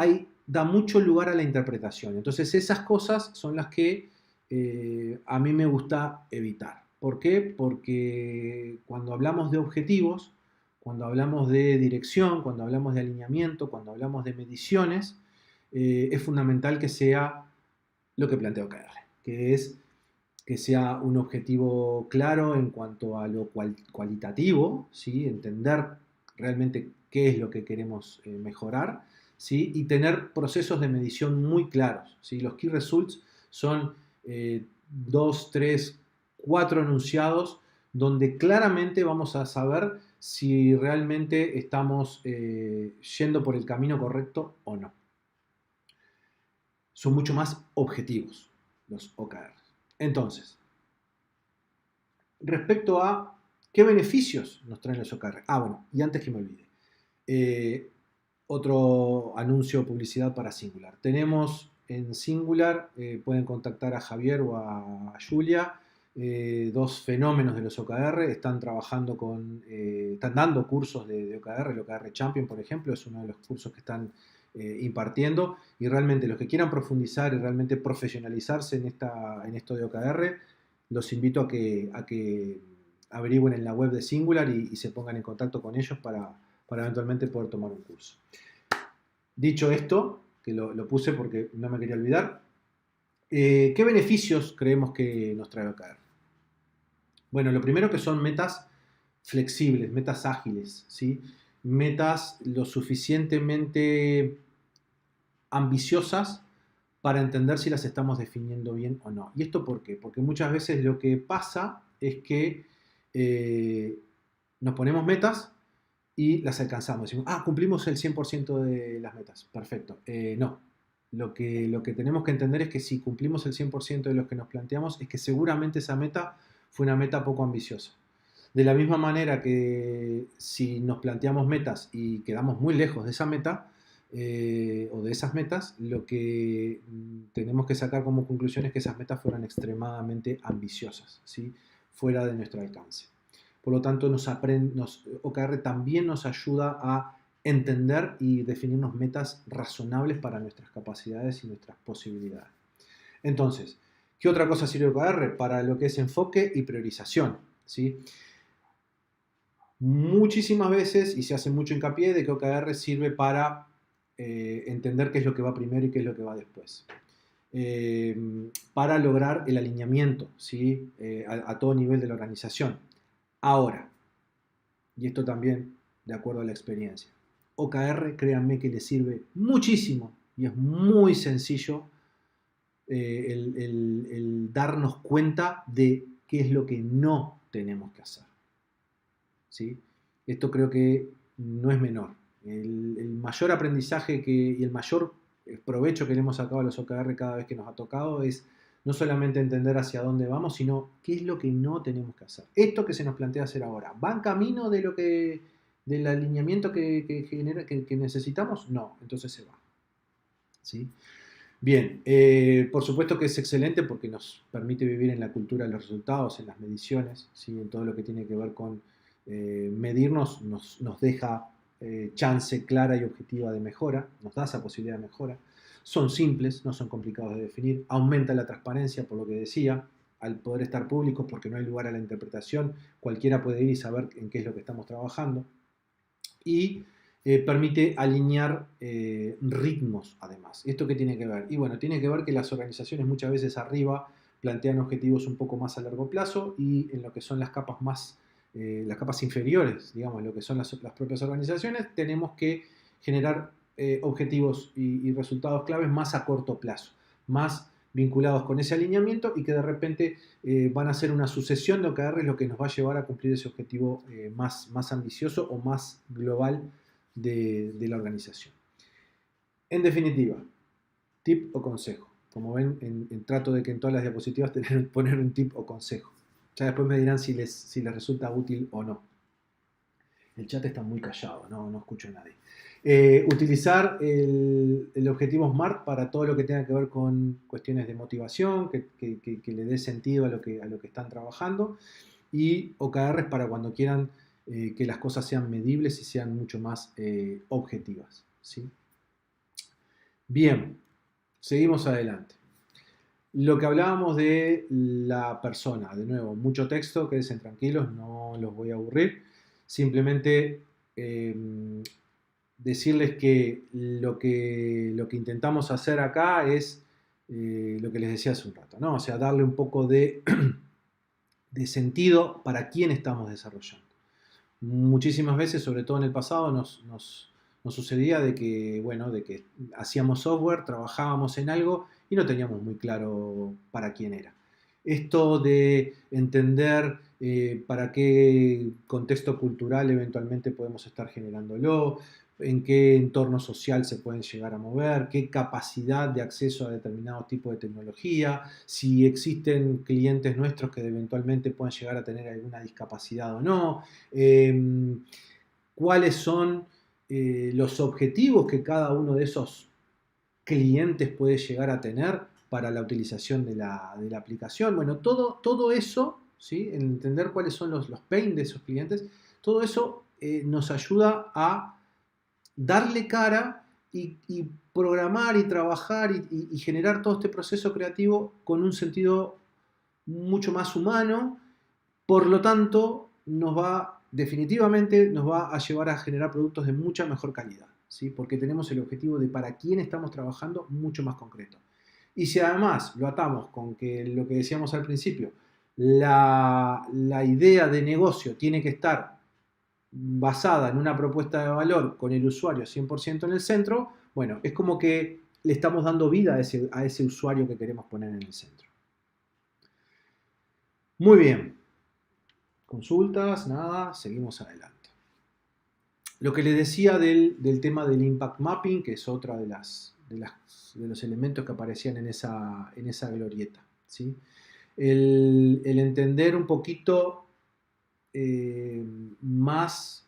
da mucho lugar a la interpretación. Entonces esas cosas son las que a mí me gusta evitar. ¿Por qué? Porque cuando hablamos de objetivos, cuando hablamos de dirección, cuando hablamos de alineamiento, cuando hablamos de mediciones, es fundamental que sea lo que planteo OKR, que es que sea un objetivo claro en cuanto a lo cualitativo, ¿sí? Entender realmente qué es lo que queremos mejorar, ¿sí? Y tener procesos de medición muy claros, ¿sí? Los key results son 2, 3, 4 enunciados donde claramente vamos a saber si realmente estamos yendo por el camino correcto o no. son mucho más objetivos los OKR. Entonces, respecto a qué beneficios nos traen los OKR. Bueno, y antes que me olvide, otro anuncio o publicidad para Singular. Tenemos en Singular, pueden contactar a Javier o a Julia, dos fenómenos de los OKR, están trabajando están dando cursos de OKR, el OKR Champion, por ejemplo, es uno de los cursos que están impartiendo, y realmente los que quieran profundizar y realmente profesionalizarse en esto de OKR, los invito a que averigüen en la web de Singular y se pongan en contacto con ellos para eventualmente poder tomar un curso. Dicho esto, que lo puse porque no me quería olvidar, ¿qué beneficios creemos que nos trae OKR? Bueno, lo primero que son metas flexibles, metas ágiles, ¿sí? Metas lo suficientemente ambiciosas para entender si las estamos definiendo bien o no. ¿Y esto por qué? Porque muchas veces lo que pasa es que nos ponemos metas y las alcanzamos. Decimos, cumplimos el 100% de las metas. Perfecto. No. Lo que tenemos que entender es que si cumplimos el 100% de lo que nos planteamos, es que seguramente esa meta fue una meta poco ambiciosa. De la misma manera que si nos planteamos metas y quedamos muy lejos de esa meta, o de esas metas, lo que tenemos que sacar como conclusión es que esas metas fueran extremadamente ambiciosas, ¿sí? Fuera de nuestro alcance. Por lo tanto, OKR también nos ayuda a entender y definirnos metas razonables para nuestras capacidades y nuestras posibilidades. Entonces, ¿qué otra cosa sirve OKR? Para lo que es enfoque y priorización, ¿sí? Muchísimas veces, y se hace mucho hincapié, de que OKR sirve para entender qué es lo que va primero y qué es lo que va después. Para lograr el alineamiento, ¿sí? A todo nivel de la organización. Ahora, y esto también de acuerdo a la experiencia, OKR, créanme que le sirve muchísimo y es muy sencillo el darnos cuenta de qué es lo que no tenemos que hacer, ¿sí? Esto creo que no es menor. El mayor aprendizaje y el mayor provecho que le hemos sacado a los OKR cada vez que nos ha tocado es no solamente entender hacia dónde vamos, sino qué es lo que no tenemos que hacer. Esto que se nos plantea hacer ahora, ¿va en camino del alineamiento que necesitamos? No, entonces se va, ¿sí? Bien, por supuesto que es excelente porque nos permite vivir en la cultura de los resultados, en las mediciones, ¿sí? En todo lo que tiene que ver con medirnos, nos deja chance clara y objetiva de mejora, nos da esa posibilidad de mejora. Son simples, no son complicados de definir, aumenta la transparencia, por lo que decía, al poder estar públicos porque no hay lugar a la interpretación, cualquiera puede ir y saber en qué es lo que estamos trabajando. Y permite alinear ritmos, además. ¿Esto qué tiene que ver? Y bueno, tiene que ver que las organizaciones muchas veces arriba plantean objetivos un poco más a largo plazo y en lo que son las capas las capas inferiores, digamos, lo que son las propias organizaciones, tenemos que generar objetivos y resultados claves más a corto plazo, más vinculados con ese alineamiento y que de repente van a ser una sucesión de OKRs lo que nos va a llevar a cumplir ese objetivo más ambicioso o más global de la organización. En definitiva, tip o consejo. Como ven, trato de que en todas las diapositivas poner un tip o consejo. Ya después me dirán si les resulta útil o no. El chat está muy callado, no escucho a nadie. Utilizar el objetivo SMART para todo lo que tenga que ver con cuestiones de motivación, que le dé sentido a lo que están trabajando. Y OKRs para cuando quieran que las cosas sean medibles y sean mucho más objetivas, ¿sí? Bien, seguimos adelante. Lo que hablábamos de la persona, de nuevo, mucho texto, quédense tranquilos, no los voy a aburrir. Simplemente decirles que lo que intentamos hacer acá es lo que les decía hace un rato, ¿no? O sea, darle un poco de sentido para quién estamos desarrollando. Muchísimas veces, sobre todo en el pasado, nos sucedía de que hacíamos software, trabajábamos en algo y no teníamos muy claro para quién era. Esto de entender para qué contexto cultural eventualmente podemos estar generándolo, en qué entorno social se pueden llegar a mover, qué capacidad de acceso a determinados tipos de tecnología, si existen clientes nuestros que eventualmente puedan llegar a tener alguna discapacidad o no, cuáles son los objetivos que cada uno de esos clientes puede llegar a tener para la utilización de la aplicación. Bueno, todo eso, ¿sí? En entender cuáles son los pain de esos clientes, todo eso nos ayuda a darle cara y programar y trabajar y generar todo este proceso creativo con un sentido mucho más humano. Por lo tanto, definitivamente nos va a llevar a generar productos de mucha mejor calidad, ¿sí? Porque tenemos el objetivo de para quién estamos trabajando mucho más concreto. Y si además lo atamos con que lo que decíamos al principio, la idea de negocio tiene que estar basada en una propuesta de valor con el usuario 100% en el centro, bueno, es como que le estamos dando vida a ese usuario que queremos poner en el centro. Muy bien. Consultas, nada, seguimos adelante. Lo que les decía del tema del impact mapping, que es otra de los elementos que aparecían en esa glorieta, ¿sí? El entender un poquito más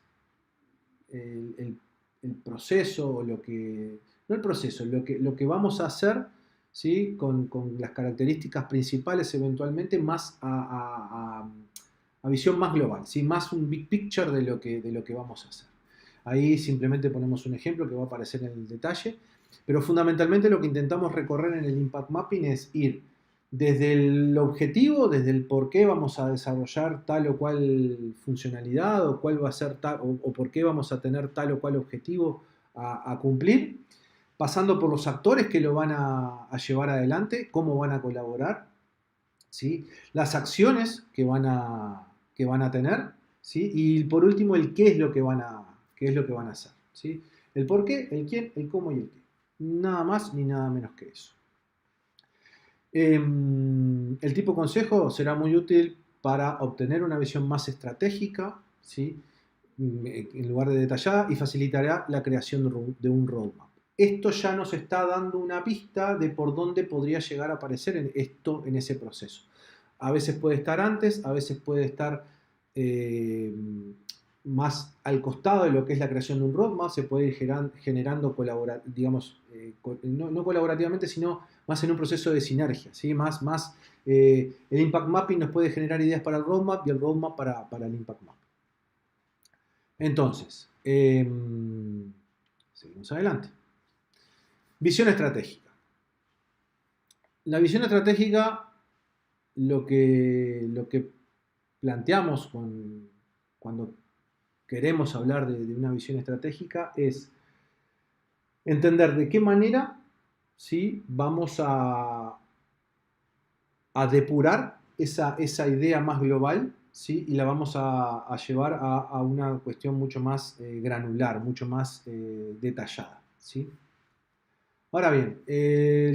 el proceso, o lo que, no el proceso, lo que vamos a hacer, ¿sí? Con las características principales eventualmente más a visión más global, ¿sí? Más un big picture de lo que vamos a hacer. Ahí simplemente ponemos un ejemplo que va a aparecer en el detalle, pero fundamentalmente lo que intentamos recorrer en el Impact Mapping es ir desde el objetivo, desde el por qué vamos a desarrollar tal o cual funcionalidad, o cuál va a ser tal, o por qué vamos a tener tal o cual objetivo a cumplir, pasando por los actores que lo van a llevar adelante, cómo van a colaborar, ¿sí? Las acciones que van a tener, ¿sí? Y por último el qué es lo que qué es lo que van a hacer, ¿sí? El por qué, el quién, el cómo y el qué. Nada más ni nada menos que eso. El tipo consejo será muy útil para obtener una visión más estratégica, ¿sí? En lugar de detallada, y facilitará la creación de un roadmap. Esto ya nos está dando una pista de por dónde podría llegar a aparecer esto en ese proceso. A veces puede estar antes, a veces puede estar más al costado de lo que es la creación de un roadmap, se puede ir generando, digamos, no colaborativamente, sino más en un proceso de sinergia, ¿sí? El Impact Mapping nos puede generar ideas para el roadmap y el roadmap para el Impact Mapping. Entonces, seguimos adelante. Visión estratégica. La visión estratégica, lo que planteamos cuando queremos hablar de una visión estratégica es entender de qué manera, ¿sí? Vamos a depurar esa idea más global, ¿sí? Y la vamos a llevar a una cuestión mucho más granular, mucho más detallada, ¿sí? Ahora bien,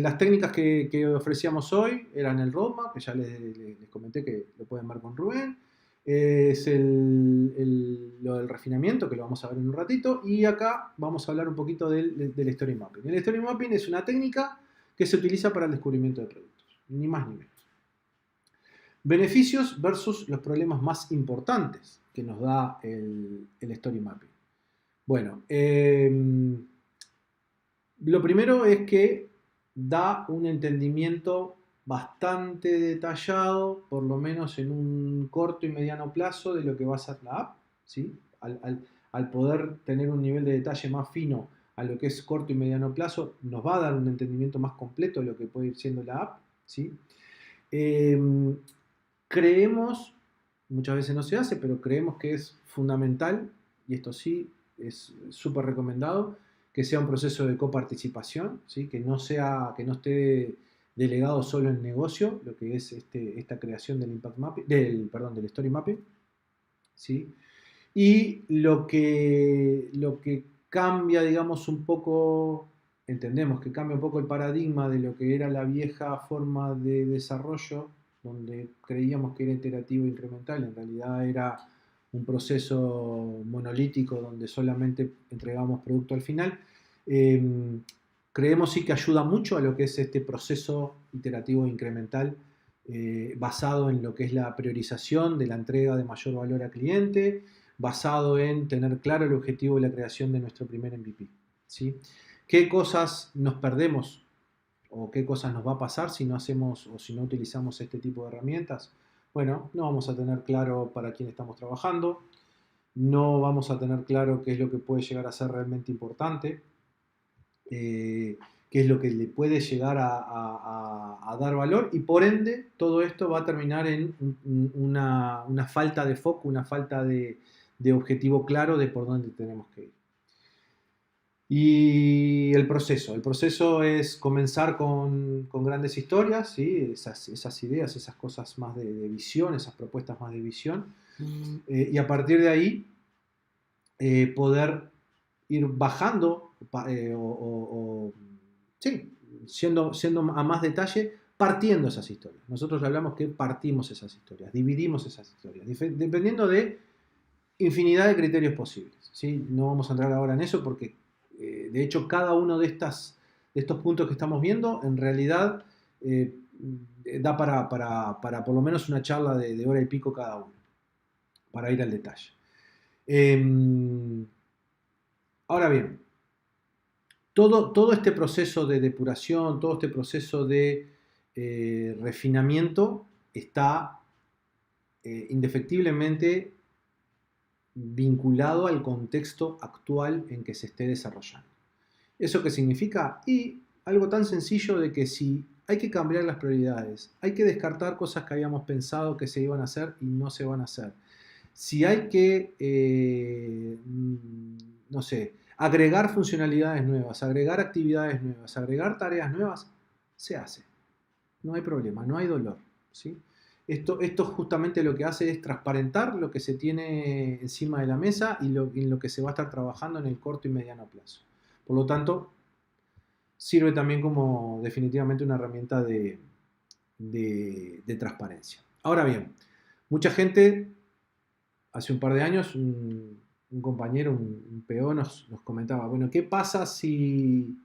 las técnicas que ofrecíamos hoy eran el roadmap, que ya les comenté que lo pueden ver con Rubén. Es lo del refinamiento, que lo vamos a ver en un ratito. Y acá vamos a hablar un poquito del story mapping. El story mapping es una técnica que se utiliza para el descubrimiento de productos, ni más ni menos. Beneficios versus los problemas más importantes que nos da el story mapping. Bueno, lo primero es que da un entendimiento bastante detallado, por lo menos en un corto y mediano plazo, de lo que va a ser la app, ¿sí? Al poder tener un nivel de detalle más fino a lo que es corto y mediano plazo, nos va a dar un entendimiento más completo de lo que puede ir siendo la app, ¿sí? Creemos, muchas veces no se hace, pero creemos que es fundamental, y esto sí es súper recomendado, que sea un proceso de coparticipación, ¿sí? Que no esté delegado solo en negocio, lo que es esta creación del impact mapping, del story mapping, ¿sí? Y lo que cambia, digamos, un poco, entendemos que cambia un poco el paradigma de lo que era la vieja forma de desarrollo, donde creíamos que era iterativo e incremental, en realidad era un proceso monolítico donde solamente entregamos producto al final. Eh, Creemos sí que ayuda mucho a lo que es este proceso iterativo incremental basado en lo que es la priorización de la entrega de mayor valor al cliente, basado en tener claro el objetivo de la creación de nuestro primer MVP. ¿Sí? ¿Qué cosas nos perdemos o qué cosas nos va a pasar si no hacemos o si no utilizamos este tipo de herramientas? Bueno, no vamos a tener claro para quién estamos trabajando, no vamos a tener claro qué es lo que puede llegar a ser realmente importante, qué es lo que le puede llegar a dar valor y por ende todo esto va a terminar en una falta de foco, una falta de objetivo claro de por dónde tenemos que ir. Y el proceso es comenzar con grandes historias, ¿sí? Esas ideas, esas cosas más de visión, esas propuestas más de visión, y a partir de ahí poder ir bajando sí, siendo a más detalle, partiendo esas historias. Nosotros hablamos que partimos esas historias, dividimos esas historias, dependiendo de infinidad de criterios posibles. ¿Sí? No vamos a entrar ahora en eso porque, de hecho, cada uno de estos puntos que estamos viendo, en realidad, da para por lo menos una charla de hora y pico cada uno, para ir al detalle. Ahora bien, todo este proceso de depuración, todo este proceso de refinamiento está indefectiblemente vinculado al contexto actual en que se esté desarrollando. ¿Eso qué significa? Y algo tan sencillo de que si hay que cambiar las prioridades, hay que descartar cosas que habíamos pensado que se iban a hacer y no se van a hacer. Si hay que, no sé, agregar funcionalidades nuevas, agregar actividades nuevas, agregar tareas nuevas, se hace. No hay problema, no hay dolor. ¿Sí? Esto justamente lo que hace es transparentar lo que se tiene encima de la mesa y en lo que se va a estar trabajando en el corto y mediano plazo. Por lo tanto, sirve también como definitivamente una herramienta de transparencia. Ahora bien, mucha gente, hace un par de años, un compañero, un PO nos comentaba, bueno, ¿qué pasa si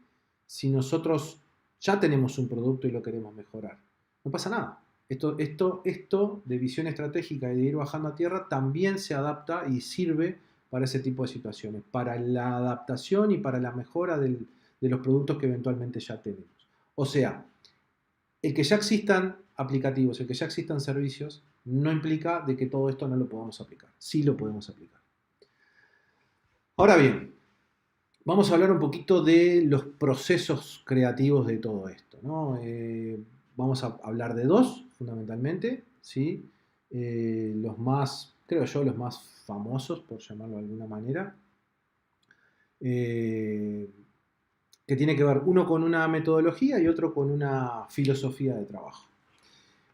nosotros ya tenemos un producto y lo queremos mejorar? No pasa nada. Esto de visión estratégica y de ir bajando a tierra también se adapta y sirve para ese tipo de situaciones, para la adaptación y para la mejora de los productos que eventualmente ya tenemos. O sea, el que ya existan aplicativos, el que ya existan servicios, no implica de que todo esto no lo podamos aplicar. Sí lo podemos aplicar. Ahora bien, vamos a hablar un poquito de los procesos creativos de todo esto, ¿no? Vamos a hablar de dos, fundamentalmente, ¿sí? Los más, creo yo, los más famosos, por llamarlo de alguna manera, que tiene que ver uno con una metodología y otro con una filosofía de trabajo.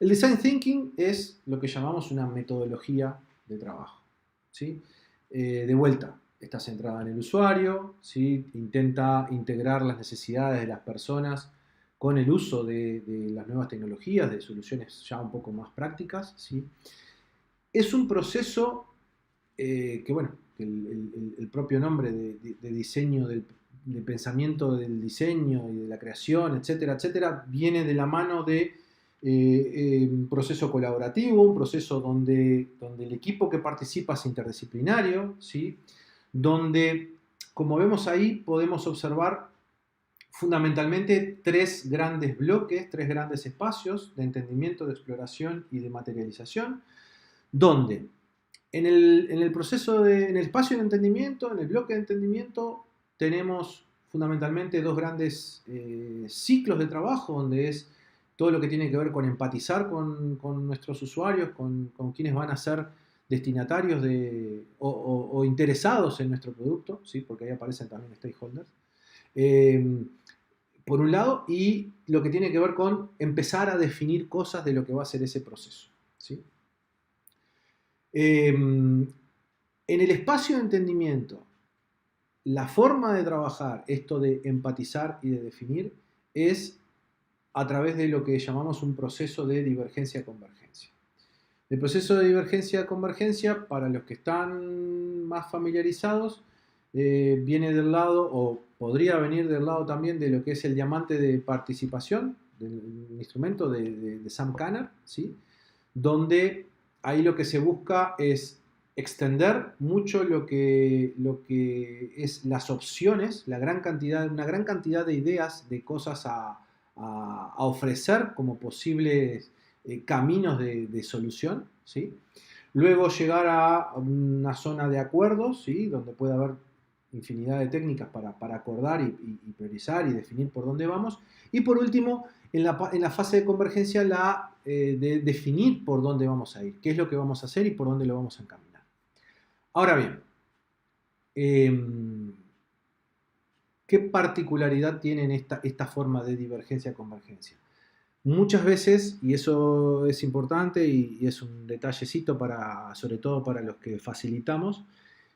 El Design Thinking es lo que llamamos una metodología de trabajo, ¿sí? De vuelta, está centrada en el usuario, ¿sí? Intenta integrar las necesidades de las personas con el uso de las nuevas tecnologías, de soluciones ya un poco más prácticas, ¿sí? Es un proceso que, bueno, el propio nombre de diseño, de pensamiento del diseño y de la creación, etcétera, etcétera, viene de la mano de un proceso colaborativo, un proceso donde el equipo que participa es interdisciplinario, ¿sí? Donde, como vemos ahí, podemos observar fundamentalmente tres grandes bloques, tres grandes espacios de entendimiento, de exploración y de materialización, donde en el proceso, en el espacio de entendimiento, en el bloque de entendimiento, tenemos fundamentalmente dos grandes ciclos de trabajo, donde es todo lo que tiene que ver con empatizar con nuestros usuarios, con quienes van a ser destinatarios o interesados en nuestro producto, ¿sí? Porque ahí aparecen también stakeholders. Por un lado, y lo que tiene que ver con empezar a definir cosas de lo que va a ser ese proceso, ¿sí? En el espacio de entendimiento, la forma de trabajar esto de empatizar y de definir es a través de lo que llamamos un proceso de divergencia-convergencia. El proceso de divergencia-convergencia, para los que están más familiarizados, viene del lado, o podría venir del lado también de lo que es el diamante de participación, del instrumento de Sam Kanner, ¿sí? Donde ahí lo que se busca es extender mucho lo que es las opciones, una gran cantidad de ideas, de cosas a ofrecer como posibles caminos de solución, ¿sí? Luego llegar a una zona de acuerdos, ¿sí? Donde puede haber infinidad de técnicas para acordar y priorizar y definir por dónde vamos. Y por último, en la fase de convergencia, de definir por dónde vamos a ir, qué es lo que vamos a hacer y por dónde lo vamos a encaminar. Ahora bien, ¿qué particularidad tienen esta forma de divergencia-convergencia? Muchas veces, y eso es importante y es un detallecito sobre todo para los que facilitamos,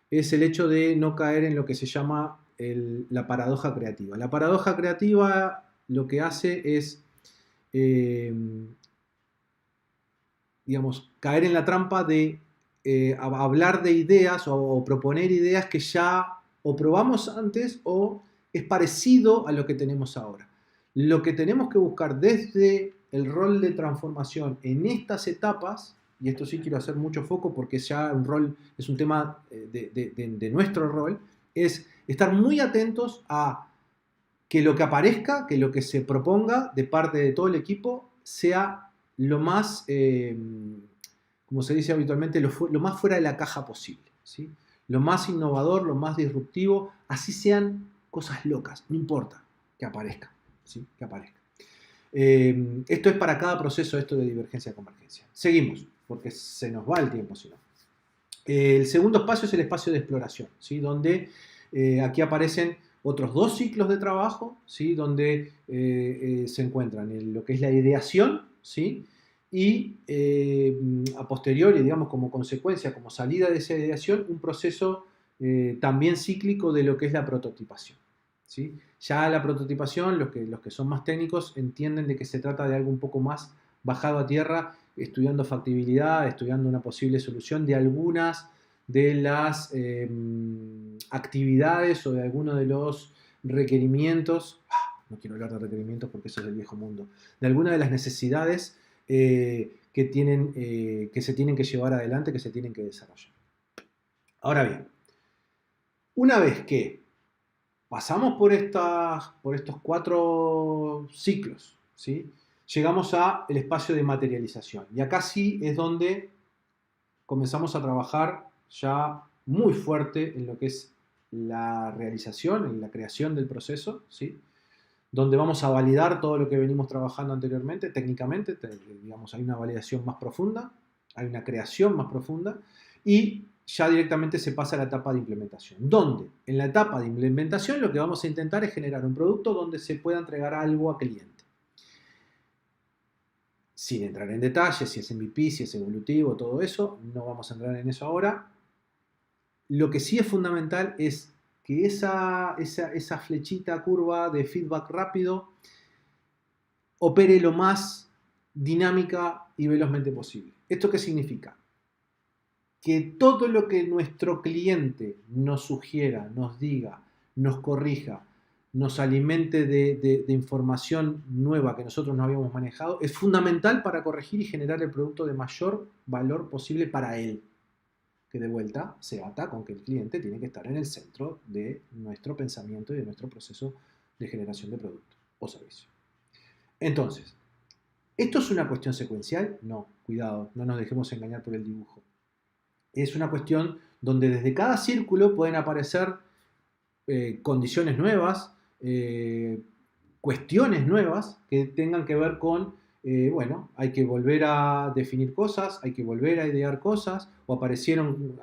es el hecho de no caer en lo que se llama la paradoja creativa. La paradoja creativa lo que hace es, digamos, caer en la trampa de hablar de ideas o proponer ideas que ya o probamos antes o es parecido a lo que tenemos ahora. Lo que tenemos que buscar desde el rol de transformación en estas etapas, y esto sí quiero hacer mucho foco porque ya es un tema de nuestro rol, es estar muy atentos a que lo que aparezca, que lo que se proponga de parte de todo el equipo sea lo más, como se dice habitualmente, lo más fuera de la caja posible, ¿sí? Lo más innovador, lo más disruptivo, así sean cosas locas, no importa que aparezca, ¿sí? Que aparezca. Esto es para cada proceso, esto de divergencia-convergencia. Seguimos, porque se nos va el tiempo, si no. El segundo espacio es el espacio de exploración, ¿sí? Donde aquí aparecen otros dos ciclos de trabajo, ¿sí? Donde se encuentran lo que es la ideación, ¿sí? Y a posteriori, digamos, como consecuencia, como salida de esa ideación, un proceso también cíclico de lo que es la prototipación, ¿sí? Ya la prototipación, los que son más técnicos entienden de que se trata de algo un poco más bajado a tierra, estudiando factibilidad, estudiando una posible solución de algunas de las actividades o de algunos de los requerimientos, no quiero hablar de requerimientos porque eso es del viejo mundo, de algunas de las necesidades que se tienen que llevar adelante, que se tienen que desarrollar. Ahora bien, una vez que pasamos por estos 4 ciclos, ¿sí? Llegamos al espacio de materialización. Y acá sí es donde comenzamos a trabajar ya muy fuerte en lo que es la realización, en la creación del proceso, ¿sí? Donde vamos a validar todo lo que venimos trabajando anteriormente, técnicamente, digamos, hay una validación más profunda, hay una creación más profunda, y ya directamente se pasa a la etapa de implementación. Donde en la etapa de implementación lo que vamos a intentar es generar un producto donde se pueda entregar algo a cliente. Sin entrar en detalles, si es MVP, si es evolutivo, todo eso, no vamos a entrar en eso ahora. Lo que sí es fundamental es que esa flechita curva de feedback rápido opere lo más dinámica y velozmente posible. ¿Esto qué significa? Que todo lo que nuestro cliente nos sugiera, nos diga, nos corrija, nos alimente de información nueva que nosotros no habíamos manejado, es fundamental para corregir y generar el producto de mayor valor posible para él. Que de vuelta se ata con que el cliente tiene que estar en el centro de nuestro pensamiento y de nuestro proceso de generación de producto o servicio. Entonces, ¿esto es una cuestión secuencial? No, cuidado, no nos dejemos engañar por el dibujo. Es una cuestión donde desde cada círculo pueden aparecer condiciones nuevas, cuestiones nuevas que tengan que ver con, bueno, hay que volver a definir cosas, hay que volver a idear cosas, o aparecieron,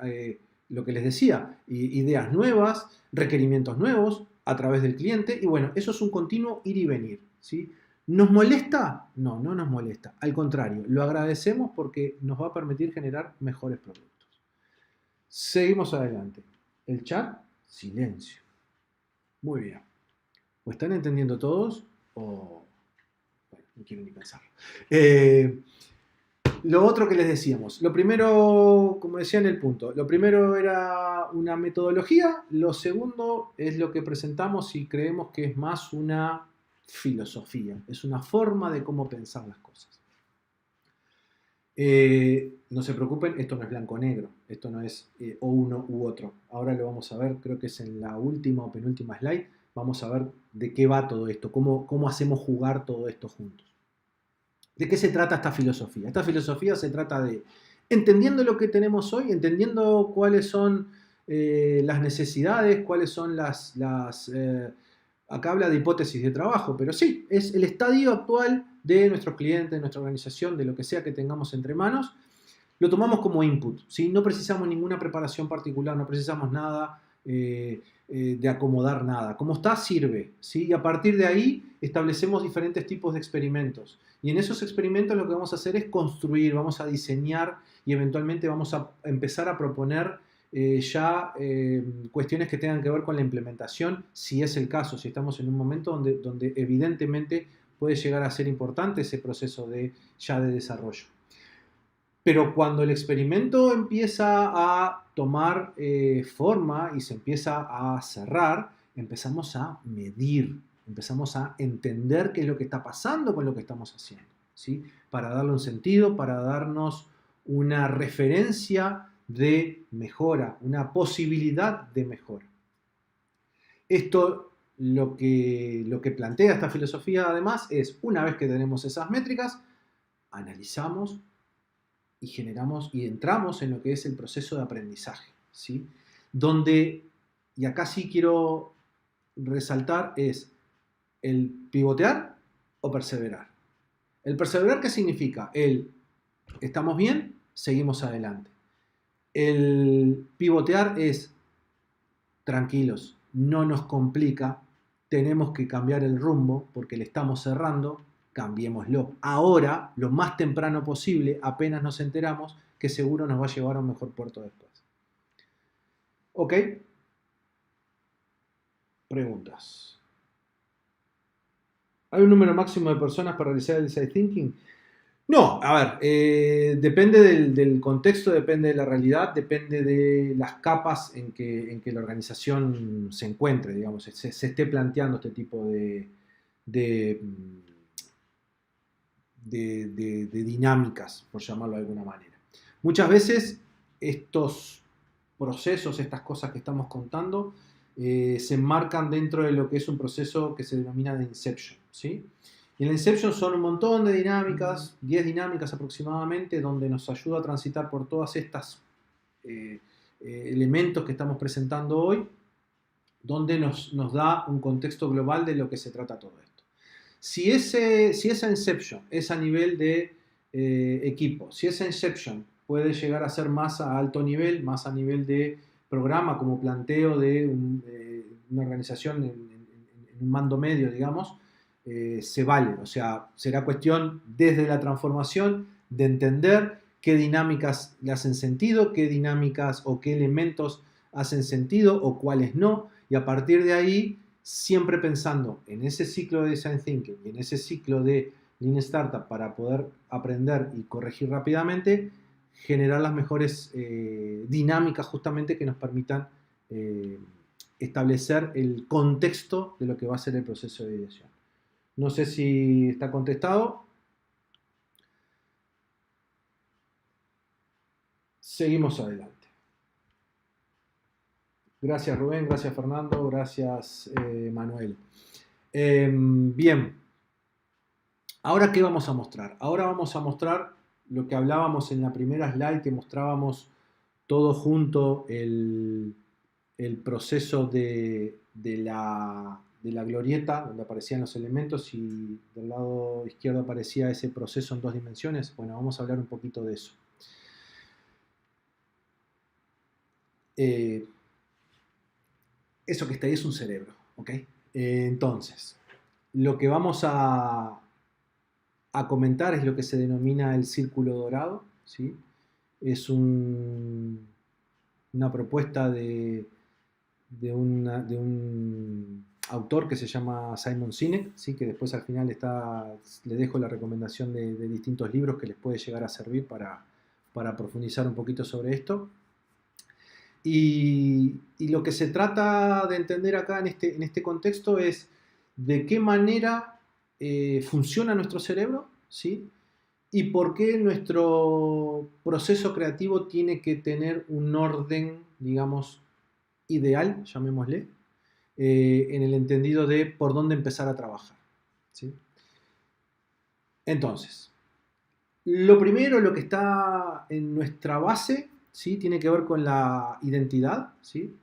lo que les decía, ideas nuevas, requerimientos nuevos a través del cliente, y bueno, eso es un continuo ir y venir, ¿sí? ¿Nos molesta? No, no nos molesta. Al contrario, lo agradecemos porque nos va a permitir generar mejores productos. Seguimos adelante. El chat, silencio. Muy bien. ¿O están entendiendo todos? O... Bueno, no quiero ni pensarlo. Lo otro que les decíamos, lo primero, como decía en el punto, lo primero era una metodología, lo segundo es lo que presentamos y creemos que es más una filosofía, es una forma de cómo pensar las cosas. No se preocupen, esto no es blanco-negro, esto no es o uno u otro. Ahora lo vamos a ver, creo que es en la última o penúltima slide, vamos a ver de qué va todo esto, cómo hacemos jugar todo esto juntos. ¿De qué se trata esta filosofía? Esta filosofía se trata de, entendiendo lo que tenemos hoy, entendiendo cuáles son las necesidades, cuáles son acá habla de hipótesis de trabajo, pero sí, es el estadio actual de nuestros clientes, de nuestra organización, de lo que sea que tengamos entre manos, lo tomamos como input, ¿sí? No precisamos ninguna preparación particular, no precisamos nada de acomodar nada. Como está, sirve, ¿sí? Y a partir de ahí establecemos diferentes tipos de experimentos. Y en esos experimentos lo que vamos a hacer es construir, vamos a diseñar y eventualmente vamos a empezar a proponer cuestiones que tengan que ver con la implementación, si es el caso, si estamos en un momento donde evidentemente puede llegar a ser importante ese proceso de desarrollo. Pero cuando el experimento empieza a tomar forma y se empieza a cerrar, empezamos a medir, empezamos a entender qué es lo que está pasando con lo que estamos haciendo, ¿sí? Para darle un sentido, para darnos una referencia de mejora, una posibilidad de mejora. Esto lo que plantea esta filosofía además es, una vez que tenemos esas métricas, analizamos y generamos y entramos en lo que es el proceso de aprendizaje, ¿sí? Donde, y acá sí quiero resaltar, es el pivotear o perseverar. El perseverar, ¿qué significa? Estamos bien, seguimos adelante. El pivotear es tranquilos, no nos complica, tenemos que cambiar el rumbo porque le estamos cerrando, cambiémoslo. Ahora, lo más temprano posible, apenas nos enteramos, que seguro nos va a llevar a un mejor puerto después. ¿Ok? Preguntas. ¿Hay un número máximo de personas para realizar el design thinking? No, a ver, depende del contexto, depende de la realidad, depende de las capas en que la organización se encuentre, digamos, se esté planteando este tipo de dinámicas, por llamarlo de alguna manera. Muchas veces estos procesos, estas cosas que estamos contando, se enmarcan dentro de lo que es un proceso que se denomina de Inception, ¿sí? Y en la Inception son un montón de dinámicas, 10 dinámicas aproximadamente, donde nos ayuda a transitar por todas estas elementos que estamos presentando hoy, donde nos da un contexto global de lo que se trata todo esto. Si esa Inception es a nivel de equipo, si esa Inception puede llegar a ser más a alto nivel, más a nivel de programa, como planteo de una organización en un mando medio, digamos, se vale. O sea, será cuestión desde la transformación de entender qué dinámicas le hacen sentido, qué dinámicas o qué elementos hacen sentido o cuáles no, y a partir de ahí, siempre pensando en ese ciclo de Design Thinking y en ese ciclo de Lean Startup para poder aprender y corregir rápidamente, generar las mejores dinámicas justamente que nos permitan establecer el contexto de lo que va a ser el proceso de ideación. No sé si está contestado. Seguimos adelante. Gracias Rubén, gracias Fernando, gracias Manuel. Bien, ahora ¿qué vamos a mostrar? Ahora vamos a mostrar lo que hablábamos en la primera slide, que mostrábamos todo junto el proceso de la glorieta, donde aparecían los elementos y del lado izquierdo aparecía ese proceso en 2 dimensiones. Bueno, vamos a hablar un poquito de eso. Eso que está ahí es un cerebro, ¿ok? Entonces, lo que vamos a comentar es lo que se denomina el círculo dorado, ¿sí? Es una propuesta de un autor que se llama Simon Sinek, ¿sí? Que después al final le dejo la recomendación de distintos libros que les puede llegar a servir para profundizar un poquito sobre esto. Y lo que se trata de entender acá en este contexto es de qué manera funciona nuestro cerebro, ¿sí? Y por qué nuestro proceso creativo tiene que tener un orden, digamos, ideal, llamémosle, en el entendido de por dónde empezar a trabajar, ¿sí? Entonces, lo primero, lo que está en nuestra base, ¿sí? Tiene que ver con la identidad, ¿sí?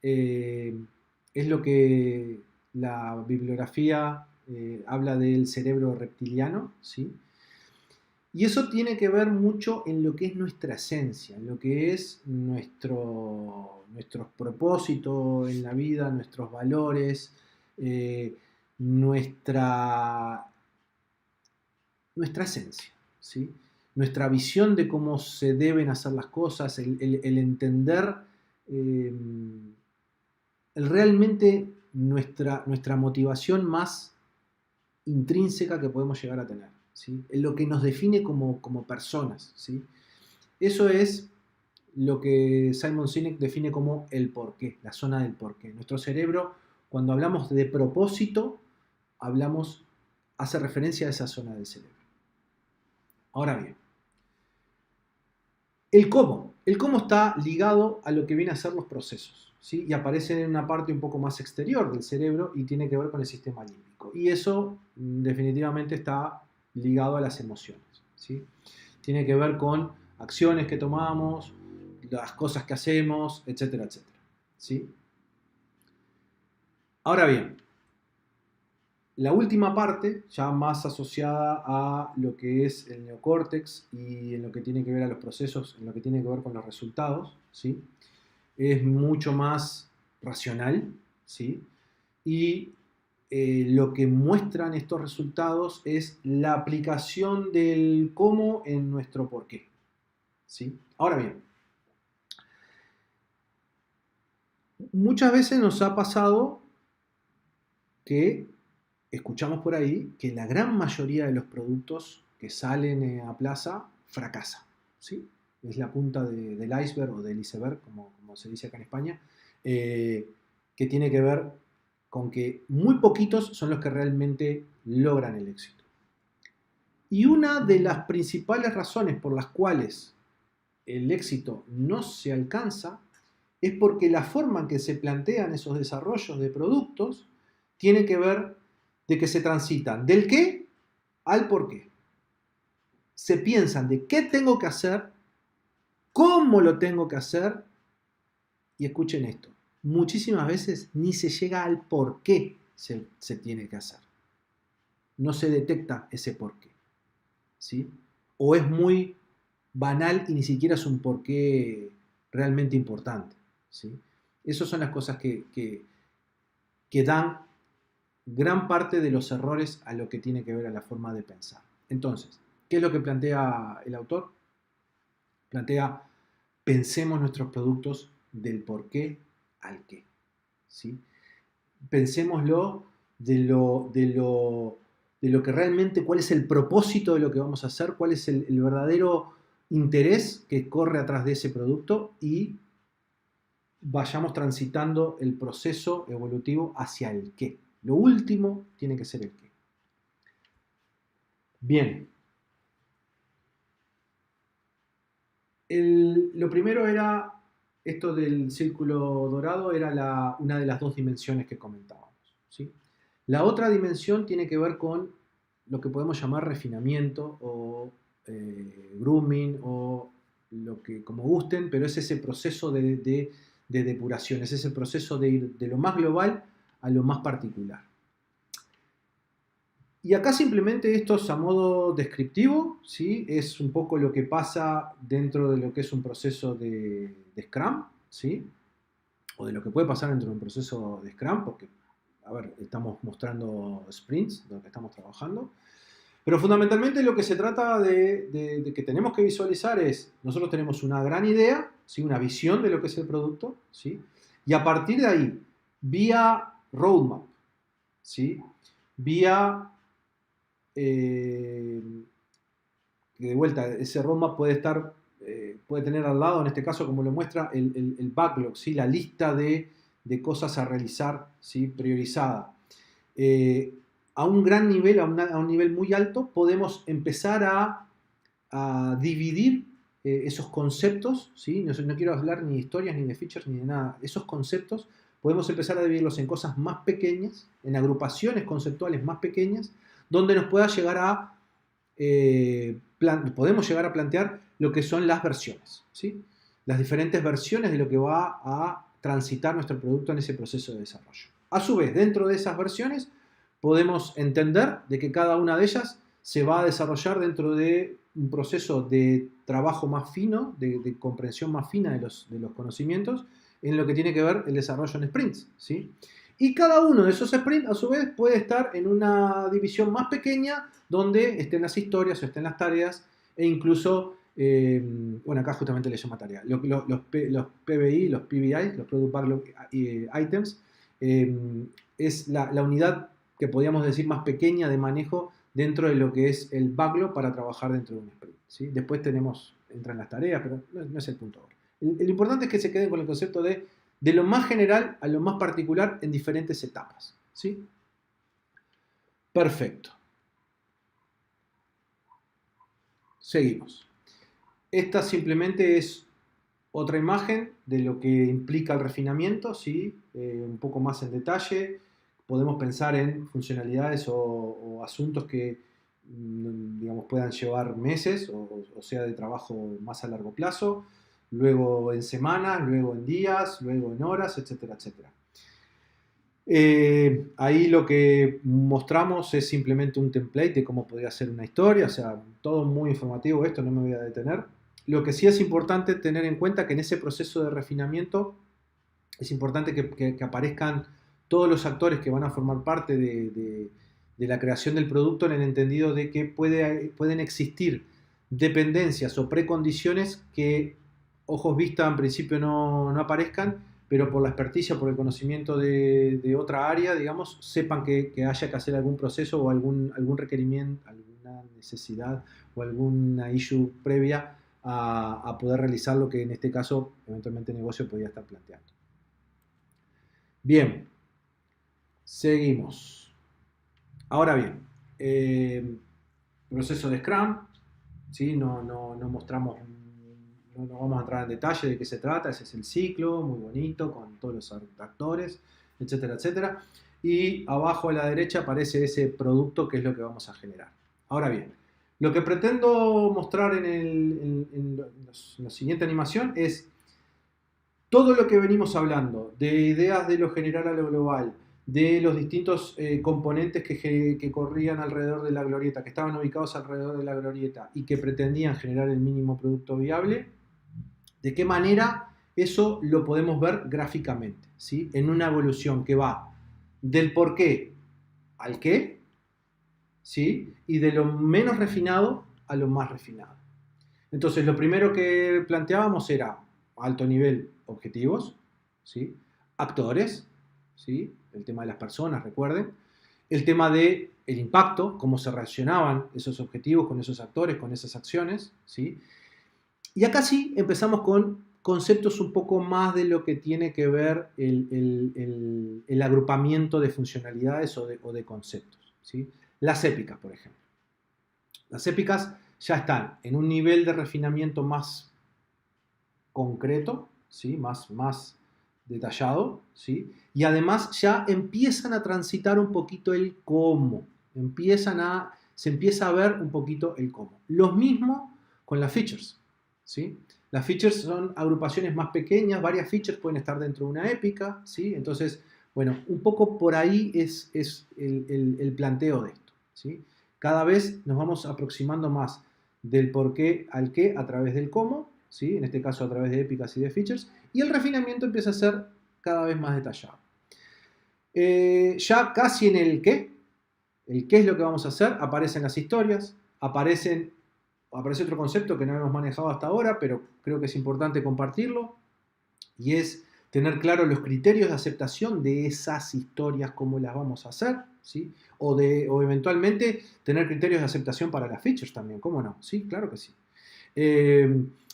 Es lo que la bibliografía habla del cerebro reptiliano, ¿sí? Y eso tiene que ver mucho en lo que es nuestra esencia, en lo que es nuestros propósitos en la vida, nuestros valores, eh, nuestra, nuestra esencia, ¿sí? Nuestra visión de cómo se deben hacer las cosas, el entender realmente nuestra motivación más intrínseca que podemos llegar a tener, ¿sí? Lo que nos define como personas, ¿sí? Eso es lo que Simon Sinek define como el porqué, la zona del porqué. Nuestro cerebro, cuando hablamos de propósito, hace referencia a esa zona del cerebro. Ahora bien, el cómo. El cómo está ligado a lo que viene a ser los procesos, ¿sí? Y aparece en una parte un poco más exterior del cerebro y tiene que ver con el sistema límbico. Y eso definitivamente está ligado a las emociones, ¿sí? Tiene que ver con acciones que tomamos, las cosas que hacemos, etcétera, etcétera, ¿sí? Ahora bien, la última parte, ya más asociada a lo que es el neocórtex y en lo que tiene que ver a los procesos, en lo que tiene que ver con los resultados, ¿sí? Es mucho más racional, ¿sí? Y lo que muestran estos resultados es la aplicación del cómo en nuestro porqué, ¿sí? Ahora bien, muchas veces nos ha pasado que escuchamos por ahí que la gran mayoría de los productos que salen a plaza fracasan, ¿sí? Es la punta del iceberg o del iceberg, como se dice acá en España, que tiene que ver con que muy poquitos son los que realmente logran el éxito. Y una de las principales razones por las cuales el éxito no se alcanza es porque la forma en que se plantean esos desarrollos de productos tiene que ver de que se transitan del qué al por qué. Se piensan de qué tengo que hacer, cómo lo tengo que hacer, y escuchen esto, muchísimas veces ni se llega al por qué se tiene que hacer. No se detecta ese por qué, ¿sí? O es muy banal y ni siquiera es un por qué realmente importante, ¿sí? Esas son las cosas que dan gran parte de los errores a lo que tiene que ver a la forma de pensar. Entonces, ¿qué es lo que plantea el autor? Plantea, pensemos nuestros productos del por qué al qué, ¿sí? Pensémoslo de lo que realmente, cuál es el propósito de lo que vamos a hacer, cuál es el verdadero interés que corre atrás de ese producto y vayamos transitando el proceso evolutivo hacia el qué. Lo último tiene que ser el qué. Bien. Lo primero era, esto del círculo dorado, era una de las dos dimensiones que comentábamos, ¿sí? La otra dimensión tiene que ver con lo que podemos llamar refinamiento o grooming o lo que como gusten, pero es ese proceso de depuración, es ese proceso de ir de lo más global a lo más particular. Y acá simplemente esto es a modo descriptivo, ¿sí? Es un poco lo que pasa dentro de lo que es un proceso de Scrum, ¿sí? O de lo que puede pasar dentro de un proceso de Scrum, porque, a ver, estamos mostrando sprints de lo que estamos trabajando. Pero fundamentalmente lo que se trata de que tenemos que visualizar es, nosotros tenemos una gran idea, ¿sí? Una visión de lo que es el producto, ¿sí? Y a partir de ahí, vía roadmap, ¿sí? Vía, que de vuelta, ese roadmap puede tener al lado, en este caso, como lo muestra, el backlog, ¿sí? La lista de cosas a realizar, ¿sí? Priorizada. A un gran nivel, a un nivel muy alto, podemos empezar a dividir esos conceptos, ¿sí? No quiero hablar ni de historias, ni de features, ni de nada. Esos conceptos podemos empezar a dividirlos en cosas más pequeñas, en agrupaciones conceptuales más pequeñas, donde nos pueda llegar a, podemos llegar a plantear lo que son las versiones, ¿sí? Las diferentes versiones de lo que va a transitar nuestro producto en ese proceso de desarrollo. A su vez, dentro de esas versiones, podemos entender de que cada una de ellas se va a desarrollar dentro de un proceso de trabajo más fino, de comprensión más fina de los conocimientos, en lo que tiene que ver el desarrollo en sprints, ¿sí? Y cada uno de esos sprints, a su vez, puede estar en una división más pequeña donde estén las historias o estén las tareas e incluso, bueno, acá justamente le llama tarea. Los PBI, los PBI, los Product Backlog Items, es la unidad que podríamos decir más pequeña de manejo dentro de lo que es el backlog para trabajar dentro de un sprint, ¿sí? Después entran las tareas, pero no es el punto ahora. Lo importante es que se queden con el concepto de lo más general a lo más particular en diferentes etapas, ¿sí? Perfecto. Seguimos. Esta simplemente es otra imagen de lo que implica el refinamiento, ¿sí? Un poco más en detalle. Podemos pensar en funcionalidades o asuntos que, digamos, puedan llevar meses, o sea, de trabajo más a largo plazo, luego en semanas, luego en días, luego en horas, etcétera, etcétera. Ahí lo que mostramos es simplemente un template de cómo podría ser una historia, o sea, todo muy informativo esto, no me voy a detener. Lo que sí es importante tener en cuenta que en ese proceso de refinamiento es importante que aparezcan todos los actores que van a formar parte de la creación del producto, en el entendido de que pueden existir dependencias o precondiciones que, ojos vista, en principio no aparezcan, pero por la experticia, por el conocimiento de otra área, digamos, sepan que haya que hacer algún proceso o algún requerimiento, alguna necesidad o alguna issue previa a poder realizar lo que en este caso eventualmente el negocio podría estar planteando. Bien, seguimos. Ahora bien, proceso de Scrum, ¿sí? No mostramos, no vamos a entrar en detalle de qué se trata, ese es el ciclo, muy bonito, con todos los actores, etcétera, etcétera. Y abajo a la derecha aparece ese producto que es lo que vamos a generar. Ahora bien, lo que pretendo mostrar en la siguiente animación es todo lo que venimos hablando, de ideas de lo general a lo global, de los distintos componentes que corrían alrededor de la glorieta, que estaban ubicados alrededor de la glorieta y que pretendían generar el mínimo producto viable, de qué manera eso lo podemos ver gráficamente, ¿sí? En una evolución que va del por qué al qué, ¿sí? Y de lo menos refinado a lo más refinado. Entonces, lo primero que planteábamos era alto nivel objetivos, ¿sí? Actores, ¿sí? El tema de las personas, recuerden. El tema de el impacto, cómo se relacionaban esos objetivos con esos actores, con esas acciones, ¿sí? Y acá sí empezamos con conceptos un poco más de lo que tiene que ver el agrupamiento de funcionalidades o de conceptos, ¿sí? Las épicas, por ejemplo. Las épicas ya están en un nivel de refinamiento más concreto, ¿sí? más detallado, ¿sí? Y además ya empiezan a transitar un poquito el cómo, se empieza a ver un poquito el cómo. Lo mismo con las features, ¿sí? Las features son agrupaciones más pequeñas, varias features pueden estar dentro de una épica, ¿sí? Entonces, bueno, un poco por ahí es el planteo de esto, ¿sí? Cada vez nos vamos aproximando más del por qué al qué a través del cómo, ¿sí? En este caso a través de épicas y de features, y el refinamiento empieza a ser cada vez más detallado. Ya casi en el qué es lo que vamos a hacer, aparecen las historias, aparece otro concepto que no hemos manejado hasta ahora, pero creo que es importante compartirlo, y es tener claro los criterios de aceptación de esas historias, cómo las vamos a hacer, ¿sí? O eventualmente tener criterios de aceptación para las features también, ¿cómo no? Sí, claro que sí.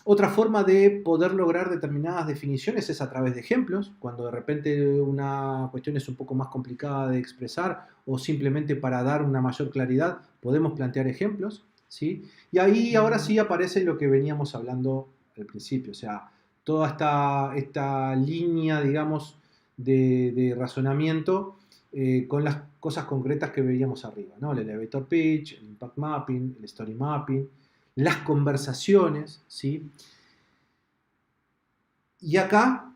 Otra forma de poder lograr determinadas definiciones es a través de ejemplos, cuando de repente una cuestión es un poco más complicada de expresar o simplemente para dar una mayor claridad podemos plantear ejemplos, ¿sí? Y ahí ahora sí aparece lo que veníamos hablando al principio, o sea, toda esta línea, digamos, de razonamiento con las cosas concretas que veíamos arriba, ¿no? El elevator pitch, el impact mapping, el story mapping, las conversaciones, ¿sí? Y acá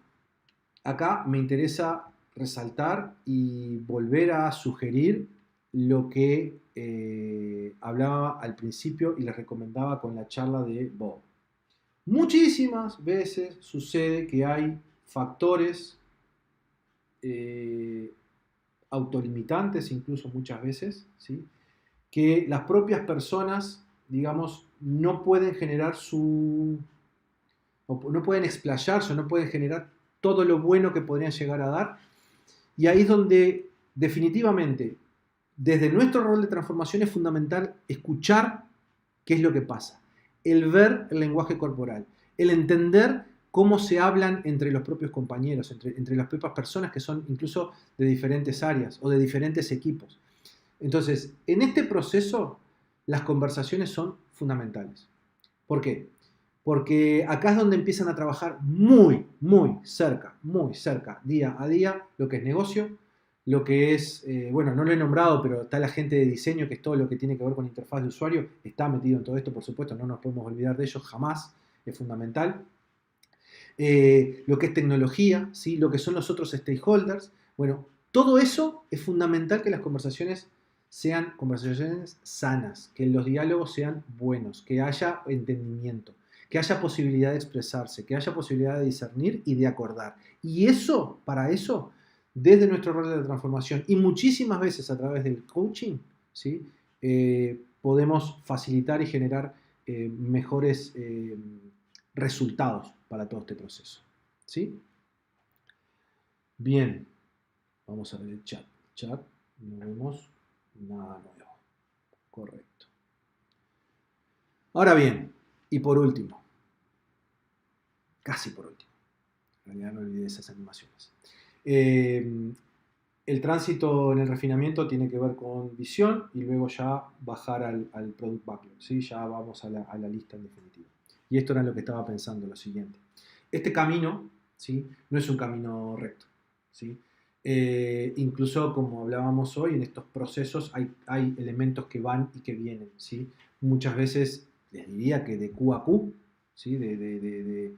me interesa resaltar y volver a sugerir lo que hablaba al principio y les recomendaba con la charla de Bob. Muchísimas veces sucede que hay factores autolimitantes, incluso muchas veces, ¿sí? Que las propias personas, digamos, no pueden generar o no pueden explayarse, o no pueden generar todo lo bueno que podrían llegar a dar. Y ahí es donde definitivamente, desde nuestro rol de transformación es fundamental escuchar qué es lo que pasa, el ver el lenguaje corporal, el entender cómo se hablan entre los propios compañeros, entre las propias personas que son incluso de diferentes áreas o de diferentes equipos. Entonces, en este proceso, las conversaciones son fundamentales. ¿Por qué? Porque acá es donde empiezan a trabajar muy cerca, día a día, lo que es negocio, lo que es, bueno, no lo he nombrado, pero está la gente de diseño, que es todo lo que tiene que ver con interfaz de usuario, está metido en todo esto, por supuesto, no nos podemos olvidar de ellos jamás, es fundamental. Lo que es tecnología, ¿sí? Lo que son los otros stakeholders, bueno, todo eso es fundamental que las conversaciones sean conversaciones sanas, que los diálogos sean buenos, que haya entendimiento, que haya posibilidad de expresarse, que haya posibilidad de discernir y de acordar. Y eso, para eso, desde nuestro rol de transformación y muchísimas veces a través del coaching, ¿sí? Podemos facilitar y generar mejores resultados para todo este proceso. ¿Sí? Bien, vamos a ver el chat. Chat, no vemos nada nuevo. Correcto. Ahora bien, y por último, casi por último, en realidad no olvidé esas animaciones. El tránsito en el refinamiento tiene que ver con visión y luego ya bajar al product backlog, ¿sí? Ya vamos a la lista en definitiva. Y esto era lo que estaba pensando, lo siguiente. Este camino, ¿sí? No es un camino recto, ¿sí? Incluso como hablábamos hoy, en estos procesos hay elementos que van y que vienen, ¿sí? Muchas veces les diría que de Q a Q, ¿sí? De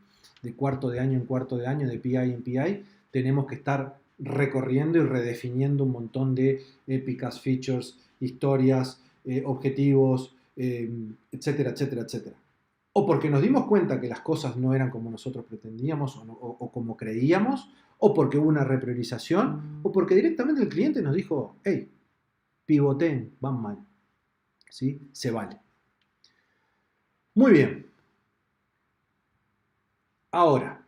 cuarto de año en cuarto de año, de PI en PI, tenemos que estar recorriendo y redefiniendo un montón de épicas, features, historias, objetivos, etcétera, etcétera, etcétera. O porque nos dimos cuenta que las cosas no eran como nosotros pretendíamos o como creíamos, o porque hubo una repriorización, o porque directamente el cliente nos dijo, hey, pivoteen, van mal. ¿Sí? Se vale. Muy bien. Ahora,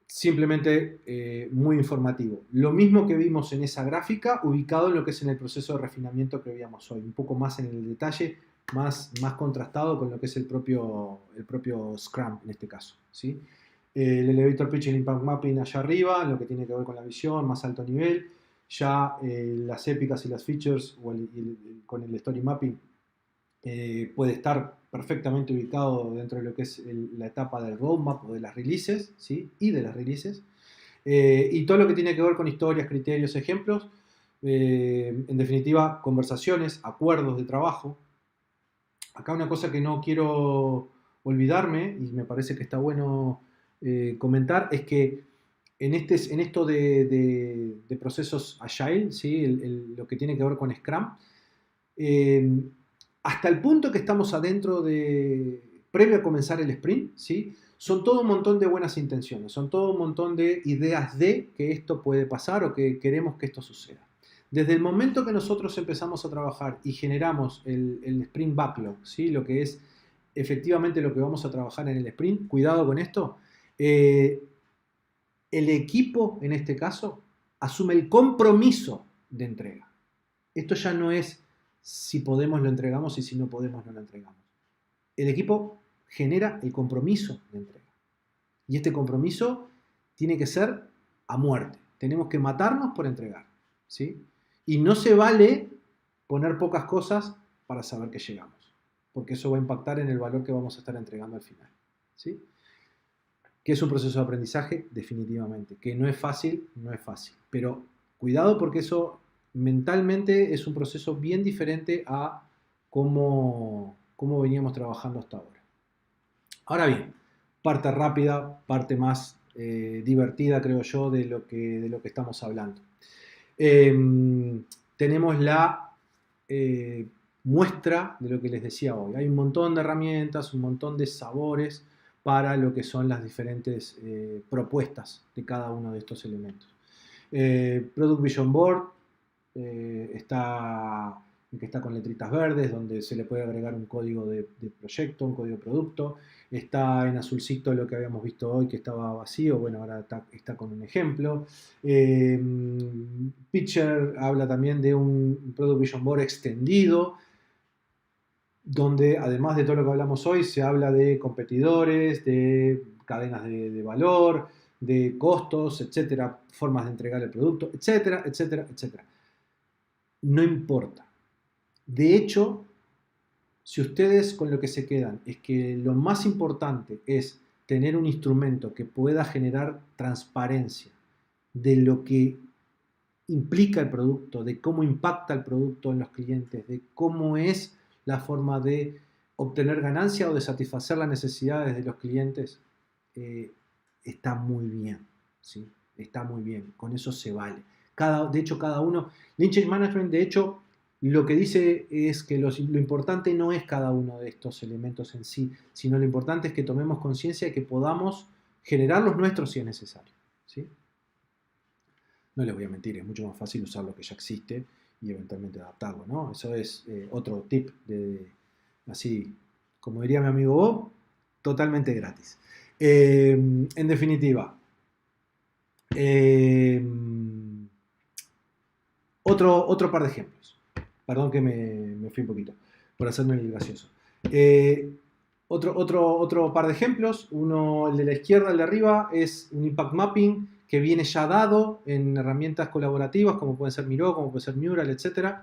simplemente muy informativo. Lo mismo que vimos en esa gráfica, ubicado en lo que es en el proceso de refinamiento que veíamos hoy, un poco más en el detalle, más contrastado con lo que es el propio Scrum en este caso, ¿sí? El elevator pitch y el impact mapping allá arriba, lo que tiene que ver con la visión, más alto nivel, ya las épicas y las features con el story mapping puede estar perfectamente ubicado dentro de lo que es la etapa del roadmap o de las releases, ¿sí? Y de las releases. Y todo lo que tiene que ver con historias, criterios, ejemplos, en definitiva, conversaciones, acuerdos de trabajo. Acá una cosa que no quiero olvidarme, y me parece que está bueno comentar, es que en esto de procesos agile, ¿sí? Lo que tiene que ver con Scrum, hasta el punto que estamos adentro previo a comenzar el sprint, ¿sí? Son todo un montón de buenas intenciones, son todo un montón de ideas de que esto puede pasar o que queremos que esto suceda. Desde el momento que nosotros empezamos a trabajar y generamos el sprint backlog, ¿sí? Lo que es efectivamente lo que vamos a trabajar en el sprint, cuidado con esto, el equipo en este caso asume el compromiso de entrega. Esto ya no es si podemos lo entregamos y si no podemos no lo entregamos. El equipo genera el compromiso de entrega. Y este compromiso tiene que ser a muerte. Tenemos que matarnos por entregar, ¿sí? Y no se vale poner pocas cosas para saber que llegamos, porque eso va a impactar en el valor que vamos a estar entregando al final, ¿sí? ¿Que es un proceso de aprendizaje? Definitivamente. ¿Que no es fácil? No es fácil. Pero cuidado, porque eso mentalmente es un proceso bien diferente a cómo veníamos trabajando hasta ahora. Ahora bien, parte rápida, parte más divertida, creo yo, de lo que estamos hablando. Tenemos la muestra de lo que les decía hoy. Hay un montón de herramientas, un montón de sabores para lo que son las diferentes propuestas de cada uno de estos elementos. Product Vision Board está con letritas verdes, donde se le puede agregar un código de proyecto, un código de producto. Está en azulcito lo que habíamos visto hoy, que estaba vacío. Bueno, ahora está con un ejemplo. Pitcher habla también de un Product Vision Board extendido, donde además de todo lo que hablamos hoy, se habla de competidores, de cadenas de valor, de costos, etcétera, formas de entregar el producto, etcétera, etcétera, etcétera. No importa. De hecho, si ustedes con lo que se quedan es que lo más importante es tener un instrumento que pueda generar transparencia de lo que implica el producto, de cómo impacta el producto en los clientes, de cómo es la forma de obtener ganancia o de satisfacer las necesidades de los clientes, está muy bien, ¿sí? Está muy bien, con eso se vale. De hecho, cada uno, Lean Change Management, de hecho, lo que dice es que lo importante no es cada uno de estos elementos en sí, sino lo importante es que tomemos conciencia y que podamos generar los nuestros si es necesario, ¿sí? No les voy a mentir, es mucho más fácil usar lo que ya existe y eventualmente adaptarlo, ¿no? Eso es otro tip así, como diría mi amigo Bob, totalmente gratis. En definitiva, otro par de ejemplos. Perdón que me fui un poquito, por hacerme el gracioso. Otro par de ejemplos. Uno, el de la izquierda, el de arriba, es un impact mapping que viene ya dado en herramientas colaborativas como pueden ser Miro, como puede ser Mural, etc.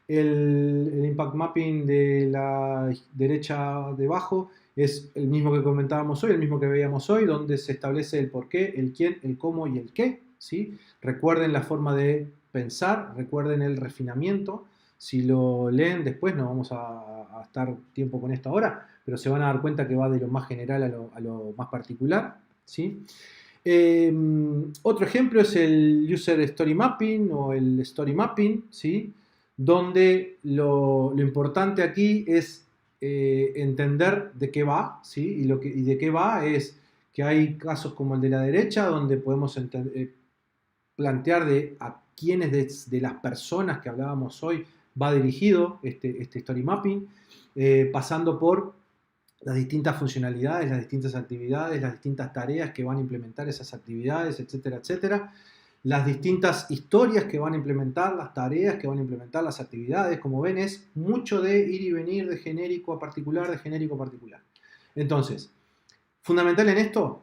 El impact mapping de la derecha debajo es el mismo que comentábamos hoy, el mismo que veíamos hoy, donde se establece el por qué, el quién, el cómo y el qué, ¿sí? Recuerden la forma de pensar, recuerden el refinamiento. Si lo leen después, no vamos a estar tiempo con esto ahora, pero se van a dar cuenta que va de lo más general a lo más particular, ¿sí? Otro ejemplo es el User Story Mapping o el Story Mapping, ¿sí? Donde lo importante aquí es entender de qué va, ¿sí? Y de qué va es que hay casos como el de la derecha, donde podemos plantear a quiénes de las personas que hablábamos hoy va dirigido este Story Mapping, pasando por las distintas funcionalidades, las distintas actividades, las distintas tareas que van a implementar esas actividades, etcétera, etcétera. Las distintas historias que van a implementar, las tareas que van a implementar, las actividades. Como ven, es mucho de ir y venir de genérico a particular, de genérico a particular. Entonces, fundamental en esto,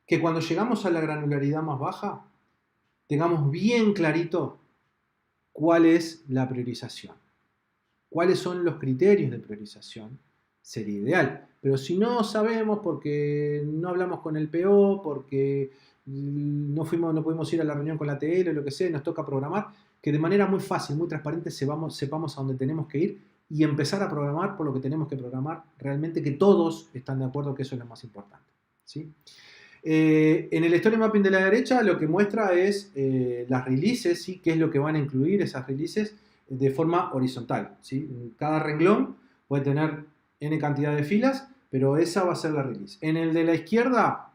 que cuando llegamos a la granularidad más baja, tengamos bien clarito cuál es la priorización, cuáles son los criterios de priorización. Sería ideal, pero si no sabemos porque no hablamos con el PO, porque no pudimos ir a la reunión con la TL o lo que sea, nos toca programar, que de manera muy fácil, muy transparente sepamos a dónde tenemos que ir y empezar a programar por lo que tenemos que programar, realmente que todos están de acuerdo que eso es lo más importante, ¿sí? En el Story Mapping de la derecha lo que muestra es las releases, ¿sí? Qué es lo que van a incluir esas releases de forma horizontal, ¿sí? Cada renglón puede tener N cantidad de filas, pero esa va a ser la release. En el de la izquierda,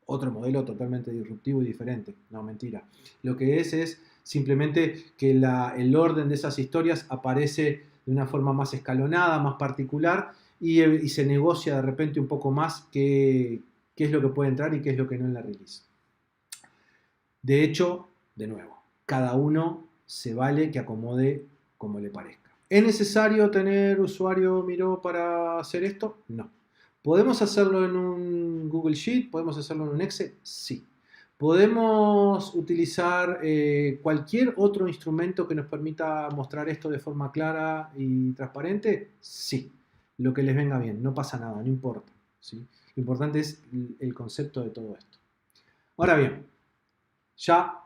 otro modelo totalmente disruptivo y diferente. No, mentira. Lo que es simplemente que el orden de esas historias aparece de una forma más escalonada, más particular, y se negocia de repente un poco más qué es lo que puede entrar y qué es lo que no en la release. De hecho, de nuevo, cada uno se vale que acomode como le parezca. ¿Es necesario tener usuario Miro para hacer esto? No. ¿Podemos hacerlo en un Google Sheet? ¿Podemos hacerlo en un Excel? Sí. ¿Podemos utilizar cualquier otro instrumento que nos permita mostrar esto de forma clara y transparente? Sí. Lo que les venga bien, no pasa nada, no importa, ¿sí? Lo importante es el concepto de todo esto. Ahora bien, ya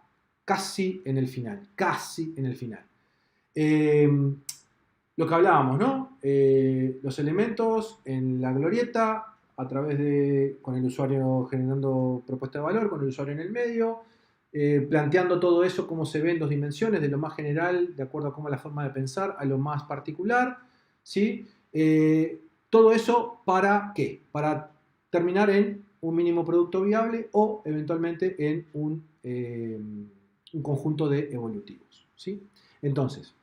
casi en el final, casi en el final. Lo que hablábamos, ¿no? Los elementos en la glorieta, a través de, con el usuario generando propuesta de valor, con el usuario en el medio, planteando todo eso, cómo se ve en 2 dimensiones, de lo más general, de acuerdo a cómo es la forma de pensar, a lo más particular, ¿sí? Todo eso, ¿para qué? Para terminar en un mínimo producto viable o eventualmente en un conjunto de evolutivos, ¿sí? Entonces,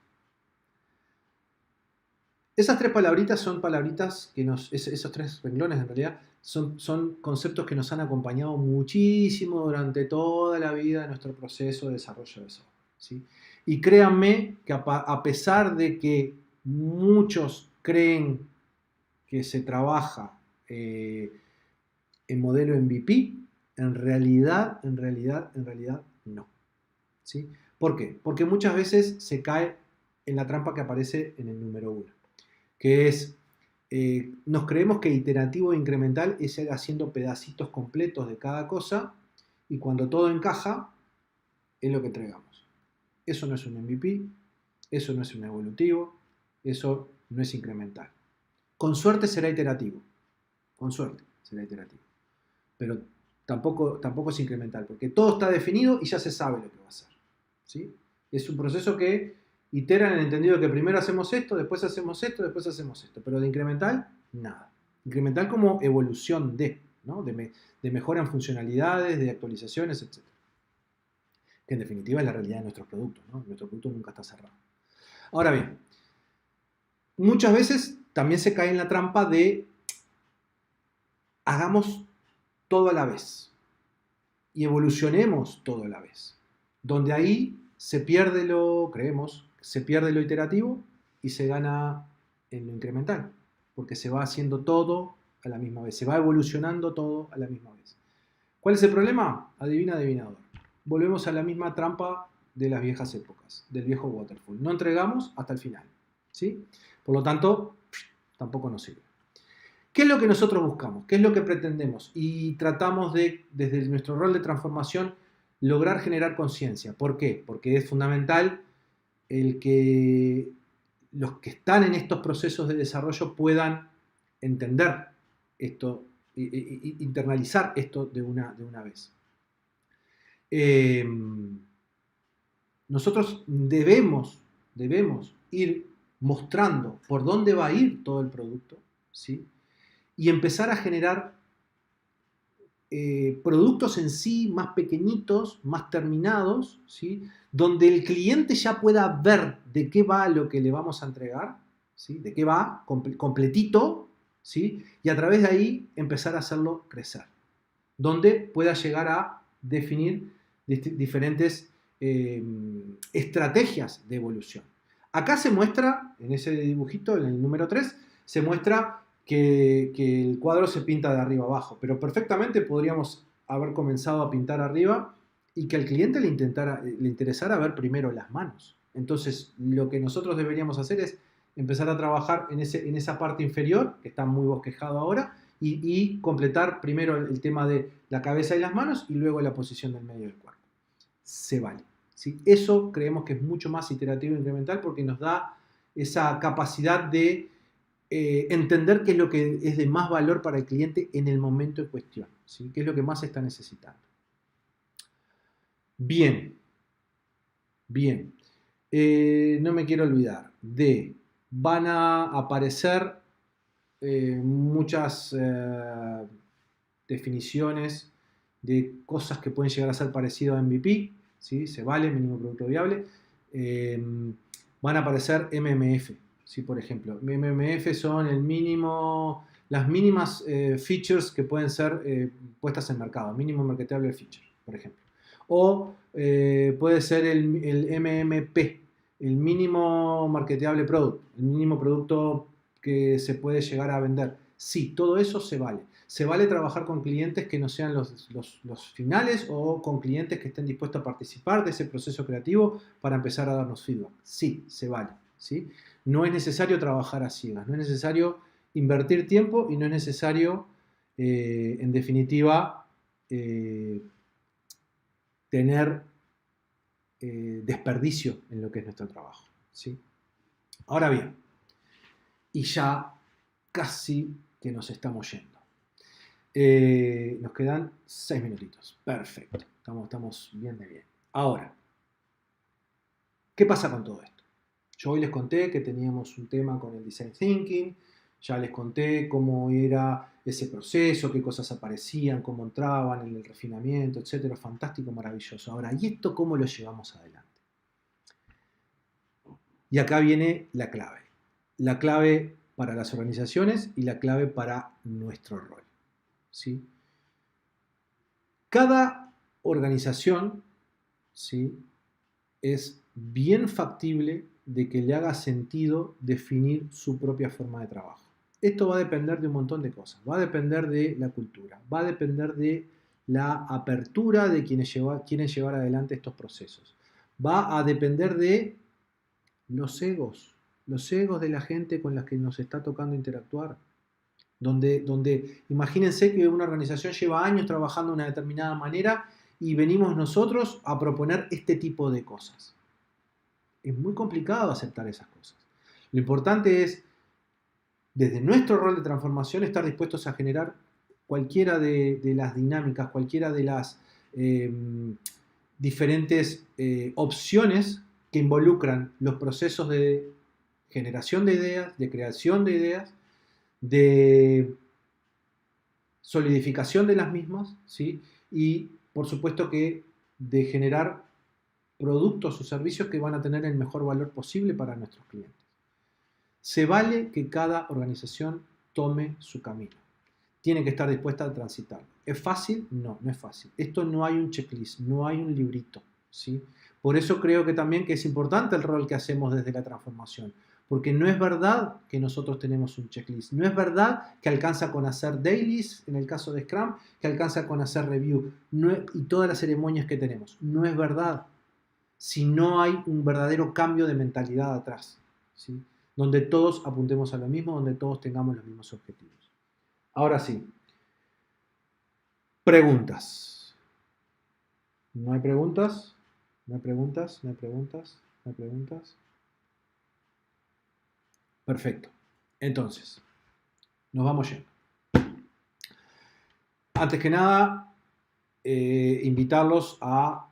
esas 3 palabritas son palabritas que esos 3 renglones en realidad son conceptos que nos han acompañado muchísimo durante toda la vida de nuestro proceso de desarrollo de software, ¿sí? Y créanme que a pesar de que muchos creen que se trabaja en modelo MVP, en realidad no, ¿sí? ¿Por qué? Porque muchas veces se cae en la trampa que aparece en el número 1, que es, nos creemos que iterativo e incremental es ir haciendo pedacitos completos de cada cosa y cuando todo encaja es lo que entregamos. Eso no es un MVP, eso no es un evolutivo, eso no es incremental. Con suerte será iterativo, con suerte será iterativo, pero tampoco es incremental, porque todo está definido y ya se sabe lo que va a hacer, ¿sí? Es un proceso que itera en el entendido de que primero hacemos esto, después hacemos esto, después hacemos esto, pero de incremental, nada. Incremental como evolución de, ¿no? de mejora en funcionalidades, de actualizaciones, etc. Que en definitiva es la realidad de nuestros productos, ¿no? Nuestro producto nunca está cerrado. Ahora bien, muchas veces también se cae en la trampa de hagamos todo a la vez y evolucionemos todo a la vez, donde ahí creemos, se pierde lo iterativo y se gana en lo incremental, porque se va haciendo todo a la misma vez, se va evolucionando todo a la misma vez. ¿Cuál es el problema? Adivina, adivinador. Volvemos a la misma trampa de las viejas épocas, del viejo waterfall. No entregamos hasta el final, ¿sí? Por lo tanto, tampoco nos sirve. ¿Qué es lo que nosotros buscamos? ¿Qué es lo que pretendemos? Y tratamos de, desde nuestro rol de transformación, lograr generar conciencia. ¿Por qué? Porque es fundamental el que los que están en estos procesos de desarrollo puedan entender esto, internalizar esto de una vez. Nosotros debemos ir mostrando por dónde va a ir todo el producto, ¿sí? Y empezar a generar productos en sí más pequeñitos, más terminados, ¿sí? Donde el cliente ya pueda ver de qué va lo que le vamos a entregar, ¿sí? De qué va, completito, ¿sí? Y a través de ahí empezar a hacerlo crecer, donde pueda llegar a definir diferentes estrategias de evolución. Acá se muestra, en ese dibujito, en el número 3, se muestra que el cuadro se pinta de arriba abajo, pero perfectamente podríamos haber comenzado a pintar arriba y que al cliente le interesara ver primero las manos. Entonces, lo que nosotros deberíamos hacer es empezar a trabajar en esa parte inferior, que está muy bosquejado ahora, y completar primero el tema de la cabeza y las manos y luego la posición del medio del cuerpo. Se vale, ¿sí? Eso creemos que es mucho más iterativo e incremental porque nos da esa capacidad de entender qué es lo que es de más valor para el cliente en el momento en cuestión, ¿sí? Qué es lo que más está necesitando. Bien. No me quiero olvidar van a aparecer muchas definiciones de cosas que pueden llegar a ser parecido a MVP, ¿sí? Se vale, mínimo producto viable. Van a aparecer MMF, ¿sí? Por ejemplo. MMF son las mínimas features que pueden ser puestas en mercado, mínimo marketable feature, por ejemplo. O puede ser el MMP, el mínimo marketeable product, el mínimo producto que se puede llegar a vender. Sí, todo eso se vale. Se vale trabajar con clientes que no sean los finales o con clientes que estén dispuestos a participar de ese proceso creativo para empezar a darnos feedback. Sí, se vale. ¿Sí? No es necesario trabajar a ciegas, no es necesario invertir tiempo y no es necesario, en definitiva, tener desperdicio en lo que es nuestro trabajo. ¿Sí? Ahora bien, y ya casi que nos estamos yendo. Nos quedan 6 minutitos. Perfecto. Estamos bien de bien. Ahora, ¿qué pasa con todo esto? Yo hoy les conté que teníamos un tema con el Design Thinking, ya les conté cómo era ese proceso, qué cosas aparecían, cómo entraban en el refinamiento, etcétera. Fantástico, maravilloso. Ahora, ¿y esto cómo lo llevamos adelante? Y acá viene la clave. La clave para las organizaciones y la clave para nuestro rol. ¿Sí? Cada organización, ¿sí?, es bien factible de que le haga sentido definir su propia forma de trabajo. Esto va a depender de un montón de cosas. Va a depender de la cultura, va a depender de la apertura de quienes quieren llevar adelante estos procesos. Va a depender de los egos de la gente con la que nos está tocando interactuar. Donde imagínense que una organización lleva años trabajando de una determinada manera y venimos nosotros a proponer este tipo de cosas. Es muy complicado aceptar esas cosas. Lo importante es, desde nuestro rol de transformación, estar dispuestos a generar cualquiera de las dinámicas, cualquiera de las diferentes opciones que involucran los procesos de generación de ideas, de creación de ideas, de solidificación de las mismas, ¿sí? Y por supuesto que de generar productos o servicios que van a tener el mejor valor posible para nuestros clientes. Se vale que cada organización tome su camino. Tiene que estar dispuesta a transitarlo. ¿Es fácil? No, no es fácil. Esto no hay un checklist, no hay un librito, ¿sí? Por eso creo que también que es importante el rol que hacemos desde la transformación. Porque no es verdad que nosotros tenemos un checklist. No es verdad que alcanza con hacer dailies, en el caso de Scrum, que alcanza con hacer review y todas las ceremonias que tenemos. No es verdad. Si no hay un verdadero cambio de mentalidad atrás, ¿sí? Donde todos apuntemos a lo mismo, donde todos tengamos los mismos objetivos. Ahora sí. Preguntas. ¿No hay preguntas? ¿No hay preguntas? ¿No hay preguntas? ¿No hay preguntas? Perfecto. Entonces, nos vamos yendo. Antes que nada, invitarlos a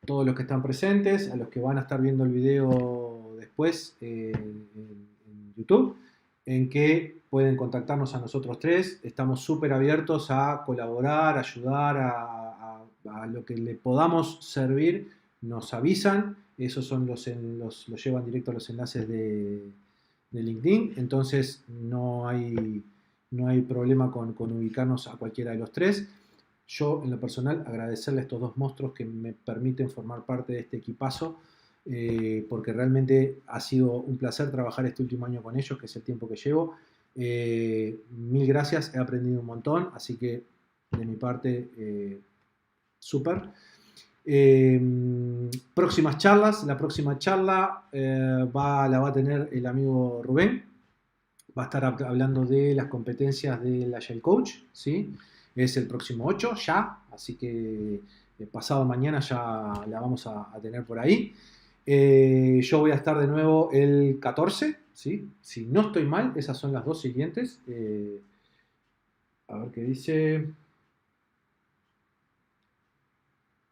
todos los que están presentes, a los que van a estar viendo el video después en YouTube, en que pueden contactarnos a nosotros tres. Estamos súper abiertos a colaborar, ayudar, a lo que le podamos servir. Nos avisan, esos son los llevan directo a los enlaces de LinkedIn, entonces no hay problema con ubicarnos a cualquiera de los tres. Yo, en lo personal, agradecerle a estos dos monstruos que me permiten formar parte de este equipazo, porque realmente ha sido un placer trabajar este último año con ellos, que es el tiempo que llevo. Mil gracias, he aprendido un montón, así que de mi parte, súper. Próximas charlas, la próxima charla la va a tener el amigo Rubén, va a estar hablando de las competencias del Agile Coach, ¿sí? Es el próximo 8 ya, así que pasado mañana ya la vamos a tener por ahí. Yo voy a estar de nuevo el 14, ¿sí? Si no estoy mal, esas son las dos siguientes. A ver qué dice.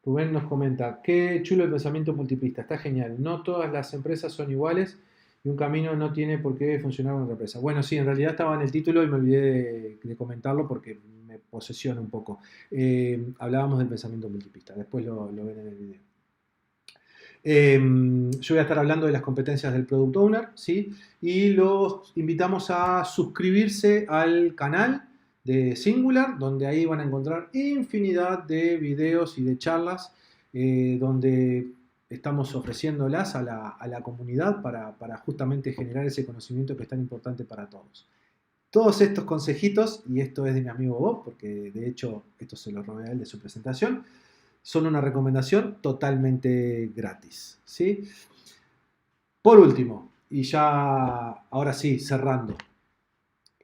Rubén nos comenta, qué chulo el pensamiento multiplista, está genial. No todas las empresas son iguales y un camino no tiene por qué funcionar en otra empresa. Bueno, sí, en realidad estaba en el título y me olvidé de comentarlo porque me posesiona un poco. Hablábamos del pensamiento multiplista, después lo ven en el video. Yo voy a estar hablando de las competencias del Product Owner, ¿sí? Y los invitamos a suscribirse al canal de Singular, donde ahí van a encontrar infinidad de videos y de charlas donde estamos ofreciéndolas a la comunidad para justamente generar ese conocimiento que es tan importante para todos. Todos estos consejitos, y esto es de mi amigo Bob, porque de hecho esto se lo robé a él de su presentación, son una recomendación totalmente gratis, ¿sí? Por último, y ya ahora sí, cerrando,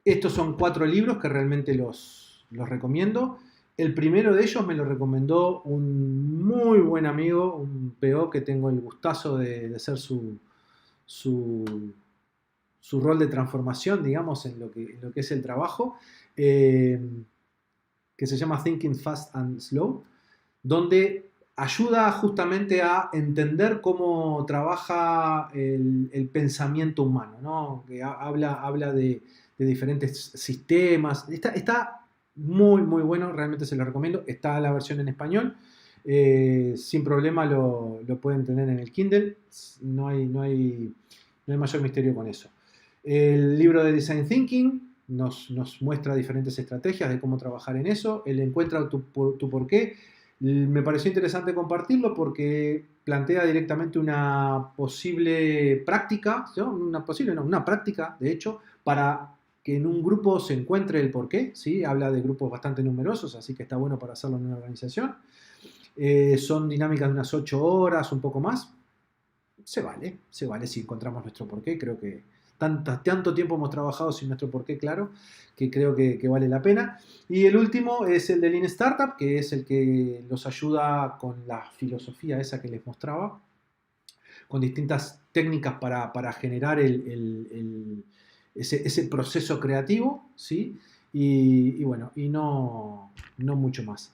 estos son 4 libros que realmente los recomiendo. El primero de ellos me lo recomendó un muy buen amigo, un PO que tengo el gustazo de ser su, su rol de transformación, digamos, en lo que es el trabajo, eh, que se llama Thinking Fast and Slow, donde ayuda justamente a entender cómo trabaja el pensamiento humano, ¿no? Que habla de diferentes sistemas. Está muy, muy bueno, realmente se lo recomiendo. Está la versión en español. Sin problema lo pueden tener en el Kindle. No hay mayor misterio con eso. El libro de Design Thinking nos muestra diferentes estrategias de cómo trabajar en eso. El Encuentra tu porqué. Me pareció interesante compartirlo porque plantea directamente una posible práctica, ¿no? Una práctica, de hecho, para que en un grupo se encuentre el porqué, ¿sí? Habla de grupos bastante numerosos, así que está bueno para hacerlo en una organización. Son dinámicas de unas 8 horas, un poco más. Se vale si encontramos nuestro porqué. Creo que tanto tiempo hemos trabajado sin nuestro porqué claro, que creo que vale la pena. Y el último es el de Lean Startup, que es el que los ayuda con la filosofía esa que les mostraba, con distintas técnicas para generar ese proceso creativo, ¿sí? Y bueno, y no mucho más.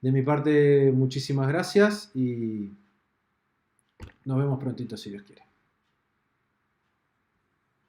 De mi parte, muchísimas gracias y nos vemos prontito si Dios quiere.